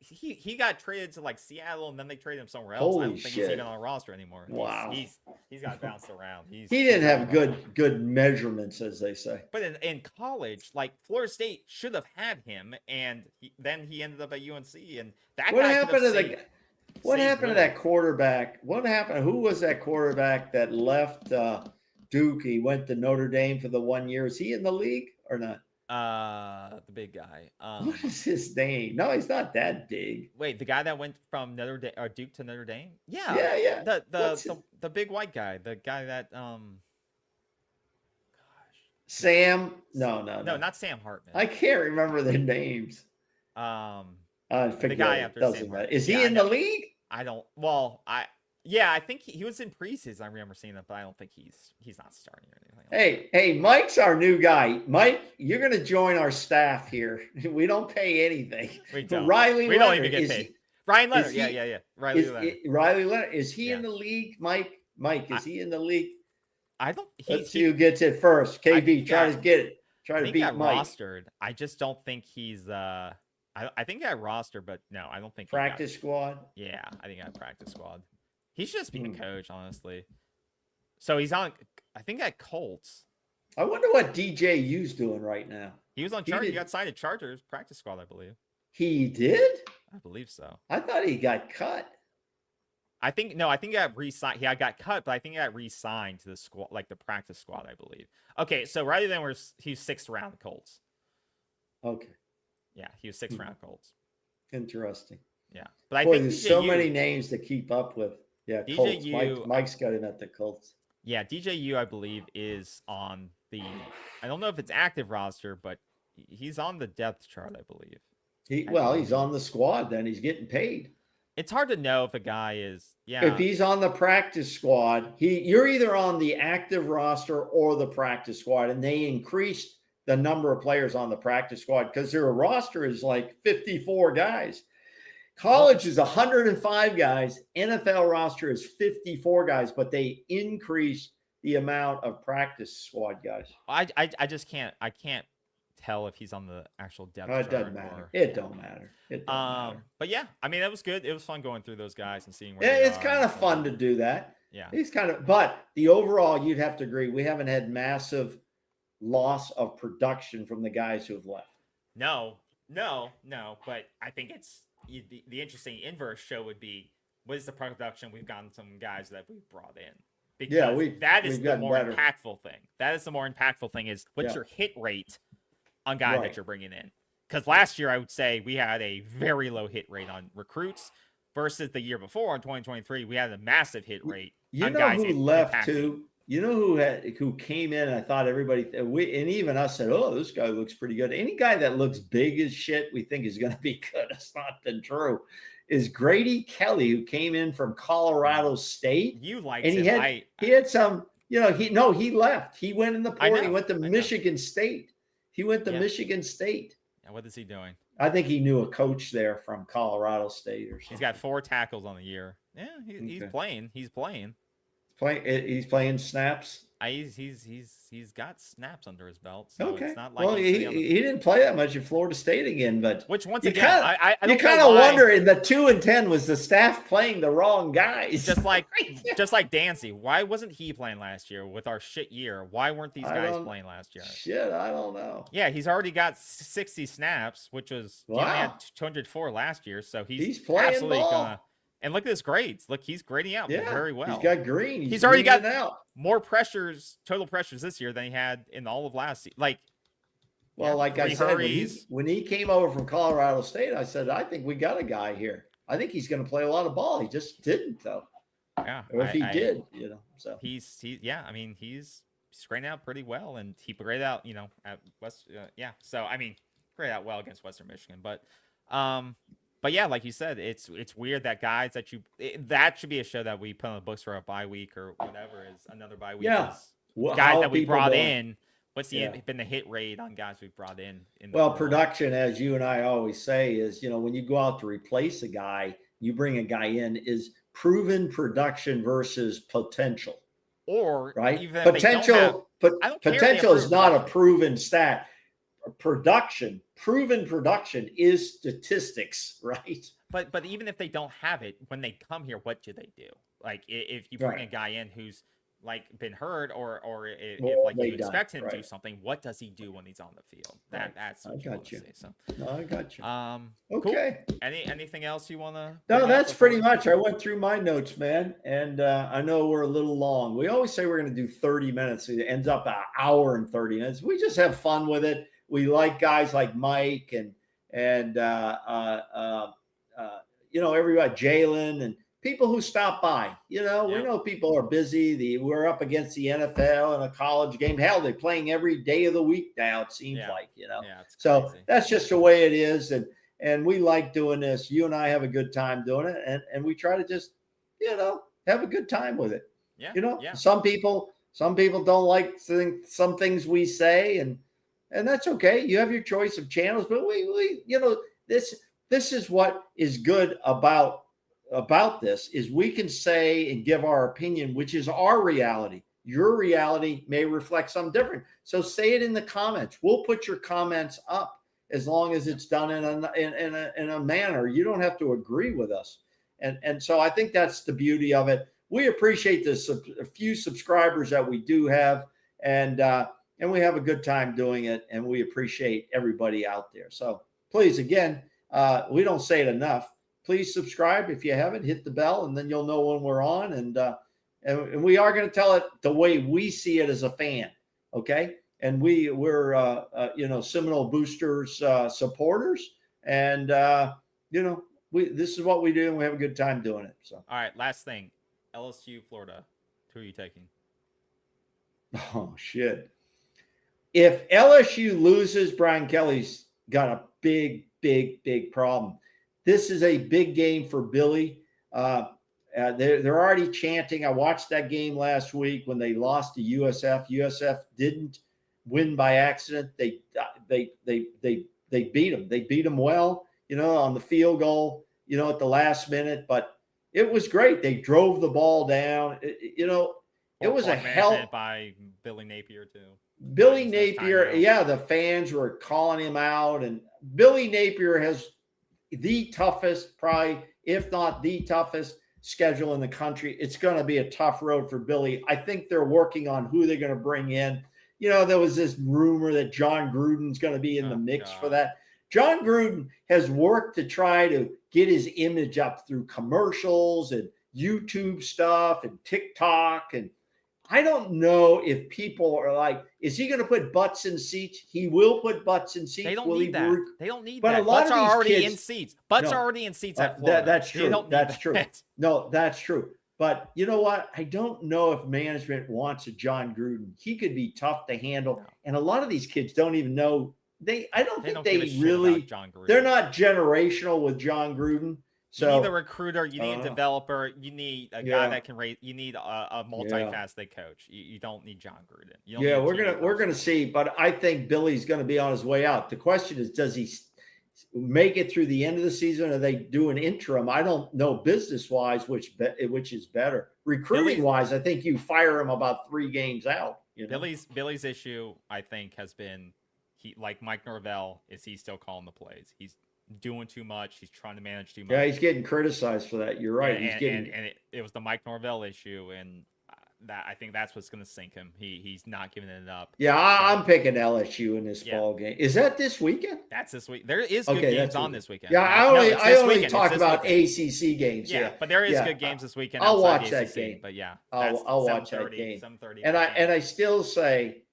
He got traded to like Seattle, and then they traded him somewhere else. Holy I don't think shit. he's even on a roster anymore. Wow, he's got bounced around. He didn't have good measurements, as they say. But in college, like Florida State should have had him, and then he ended up at UNC. And what happened to that quarterback? What happened? Who was that quarterback that left Duke? He went to Notre Dame for the 1 year. Is he in the league or not? The big guy. What is his name? No, he's not that big. Wait, the guy that went from Notre Dame or Duke to Notre Dame? Yeah. The big white guy, the guy that Sam? No, not Sam Hartman. I can't remember their names. The guy after doesn't matter. Is he in the league? I don't. Well, I think he was in preseason. I remember seeing that, but I don't think he's not starting or anything. Hey, Mike's our new guy. Mike, you're going to join our staff here. We don't pay anything. We don't. Riley we Leonard, don't even get paid. Ryan Leonard. Yeah. Riley Leonard. Is he in the league, Mike? Mike, is he in the league? I don't. Let's see who gets it first. KB, try to get it. Try to beat Mike. Rostered. I just don't think he's. I think I rostered, but no, I don't think practice squad. Yeah, I think I practice squad. He should just be the coach, honestly. So he's on. I think at Colts. I wonder what DJU's doing right now. He was on Chargers. He got signed to Chargers practice squad, I believe. He did? I believe so. I thought he got cut. I think he got re-signed. Yeah, I got cut, but I think he got re-signed to the squad, like the practice squad, I believe. Okay, so rather than he's 6th round Colts. Okay. Yeah, he was 6th round Colts. Interesting. Yeah, but I think there's so many names to keep up with. Yeah, Colts. Mike's got him at the Colts. Yeah, DJU, I believe, is on the. I don't know if it's active roster, but he's on the depth chart, I believe. He's on the squad. Then he's getting paid. It's hard to know if a guy is. Yeah. If he's on the practice squad, you're either on the active roster or the practice squad, and they increased the number of players on the practice squad because their roster is like 54 guys. College is 105 guys. NFL roster is 54 guys, but they increased the amount of practice squad guys. I just can't. I can't tell if he's on the actual depth chart. It doesn't matter. It don't matter. But yeah, I mean, it was good. It was fun going through those guys and seeing where. Yeah, it's kind of fun to do that. Yeah, it's kind of. But the overall, you'd have to agree, we haven't had massive loss of production from the guys who have left. No. But I think it's the interesting inverse show would be what is the production we've gotten some guys that we've brought in. Because that is the more impactful thing. That is the more impactful thing is what's your hit rate on guys that you're bringing in. Because last year, I would say we had a very low hit rate on recruits versus the year before in 2023, we had a massive hit rate on guys who left too? You know who came in and I thought everybody, and even us said, oh, this guy looks pretty good. Any guy that looks big as shit we think is going to be good. It's not been true. Is Grady Kelly, who came in from Colorado State. You liked him. He had some, he left. He went in the portal. He went to Michigan State. He went to Michigan State. And what is he doing? I think he knew a coach there from Colorado State or something. He's got 4 tackles on the year. Yeah, he's playing. He's playing. He's playing snaps. He's got snaps under his belt. So it's not like he didn't play that much at Florida State again, but which once again, I you kind of wonder in the 2 and 10 was the staff playing the wrong guys. Just like Dancy. Why wasn't he playing last year with our shit year? Why weren't these guys playing last year? Shit, I don't know. Yeah, he's already got 60 snaps, which was he only had 204 last year, so he's playing absolutely gonna. And look at his grades. Look, he's grading out very well. He's got green. He's already got more total pressures this year than he had in all of last season. Like I said, when he came over from Colorado State, I said, I think we got a guy here. I think he's going to play a lot of ball. He just didn't, though. Yeah. Or if he did, so he's I mean, he's grading out pretty well, and he graded out, at West. So I mean, graded out well against Western Michigan, but yeah, like you said, it's weird that guys that should be a show that we put on the books for a bye week or whatever is another bye week. Yeah, guys that we brought in. What's been the hit rate on guys we've brought in? Production, as you and I always say, is when you go out to replace a guy, you bring a guy in is proven production versus potential. Or right, even potential. Potential is not a proven stat. Proven production is statistics, right? But even if they don't have it, when they come here, what do they do? Like if you bring a guy in who's like been hurt or if you expect him to do something, what does he do when he's on the field? That's what I got you. So I got you. Okay. Cool. Anything else you want to? No, that's pretty much. I went through my notes, man, and I know we're a little long. We always say we're going to do 30 minutes. It ends up an hour and 30 minutes. We just have fun with it. We like guys like Mike and everybody, Jalen, and people who stop by. We know people are busy. We're up against the NFL and a college game. Hell, they're playing every day of the week now, it seems like, So crazy. That's just the way it is. And we like doing this. You and I have a good time doing it. And we try to just, have a good time with it. Yeah. Some people don't like some things we say, and that's okay. You have your choice of channels, but we this is what is good about this is we can say and give our opinion, which is our reality. Your reality may reflect something different. So say it in the comments. We'll put your comments up as long as it's done in a manner. You don't have to agree with us. And so I think that's the beauty of it. We appreciate a few subscribers that we do have, and we have a good time doing it, and we appreciate everybody out there. So please, again, we don't say it enough. Please subscribe if you haven't. Hit the bell, and then you'll know when we're on. And we are going to tell it the way we see it as a fan, okay? And we're Seminole Boosters supporters, and this is what we do, and we have a good time doing it. So, all right, last thing, LSU, Florida, who are you taking? Oh shit! If LSU loses, Brian Kelly's got a big problem. this is a big game for Billy. They're already chanting. I watched that game last week when they lost to USF. USF didn't win by accident. They beat them. They beat them well, on the field goal, at the last minute. But it was great. They drove the ball down. It was a hell by Billy Napier too. Billy Napier, the fans were calling him out, and Billy Napier has the toughest, probably, if not the toughest schedule in the country. It's going to be a tough road for Billy. I think they're working on who they're going to bring in. There was this rumor that John Gruden's going to be in the mix for that. John Gruden has worked to try to get his image up through commercials and YouTube stuff and TikTok. And I don't know if people are like, is he going to put butts in seats? He will put butts in seats. They don't need that. They don't need but that. A lot butts of are already kids, in seats. Butts are already in seats at Florida. That's true. That's true. That. No, that's true. But you know what? I don't know if management wants a John Gruden. He could be tough to handle. And a lot of these kids don't even know. I don't think they really, John Gruden. They're not generational with John Gruden. So, you need a recruiter, you need a developer, you need a guy that can raise. You need a multifaceted coach. You don't need John Gruden. We're gonna see, but I think Billy's gonna be on his way out. The question is, does he make it through the end of the season, or they do an interim? I don't know business wise which is better. Recruiting wise, I think you fire him about 3 games out. Billy's issue, I think, has been like Mike Norvell. Is he still calling the plays? He's doing too much. He's trying to manage too much. Yeah, he's getting criticized for that. You're right. It was the Mike Norvell issue, and that I think that's what's going to sink him. He's not giving it up. Yeah, I'm picking LSU in this ball game. Is that this weekend? That's this week. There is good games on this weekend. Yeah, I only talk about ACC games. Yeah, but there is good games this weekend. I'll watch that game. But yeah, I'll watch that game. 7:30. And I still say,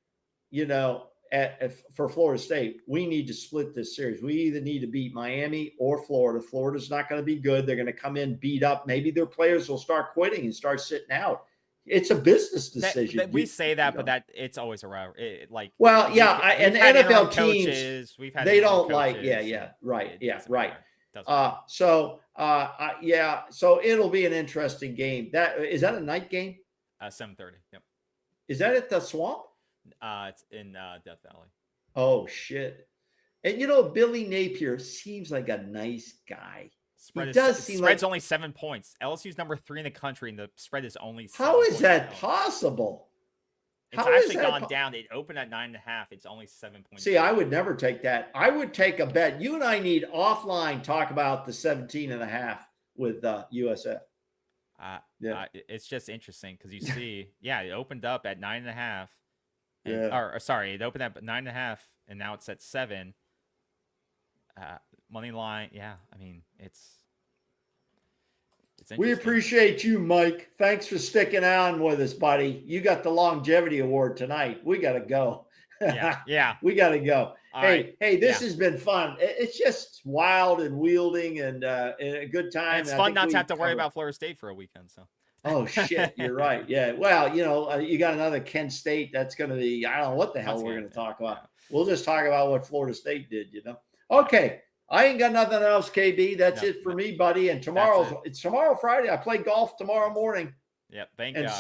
for Florida State, we need to split this series. We either need to beat Miami or Florida. Florida's not going to be good. They're going to come in beat up. Maybe their players will start quitting and start sitting out. It's a business decision. We say that, but that it's always around. And NFL teams, they don't like. Right. So it'll be an interesting game. Is that a night game? 7:30. Yep. Is that at the Swamp? It's in Death Valley. Oh shit! And Billy Napier seems like a nice guy. Spread's only 7 points. LSU's number 3 in the country, and the spread is only 7 How is that possible? It's actually gone down. It opened at 9.5. It's only 7 points. See, I would never take that. I would take a bet. You and I need offline talk about the 17.5 with USF. It's just interesting because you see, it opened up at 9.5. It opened up at 9.5, and now it's at 7. Money line, I mean, it's we appreciate you, Mike. Thanks for sticking on with us, buddy. You got the longevity award tonight. We got to go. Yeah. We got to go. Hey, this has been fun. It's just wild and wielding and a good time. It's fun not to have to worry about Florida State for a weekend. So. Oh shit, you're right. Yeah. Well, you got another Kent State. That's going to be. I don't know what the hell we're going to talk about. We'll just talk about what Florida State did. Okay. I ain't got nothing else, KB. That's it for me, buddy. And it's tomorrow, Friday. I play golf tomorrow morning. Yep, thank God. And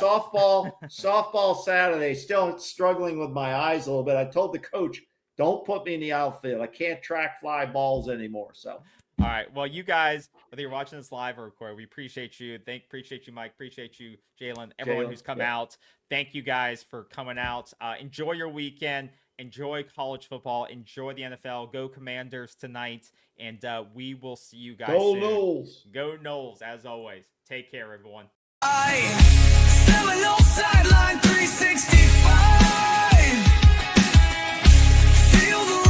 softball Saturday. Still struggling with my eyes a little bit. I told the coach, don't put me in the outfield. I can't track fly balls anymore. So, all right. Well, you guys, whether you're watching this live or recorded, we appreciate you. Appreciate you, Mike. Appreciate you, Jalen. Everyone who's come out. Thank you guys for coming out. Enjoy your weekend. Enjoy college football. Enjoy the NFL. Go Commanders tonight. And we will see you guys soon. Noles. Go Noles, as always. Take care, everyone. Seminole sideline 365. Feel the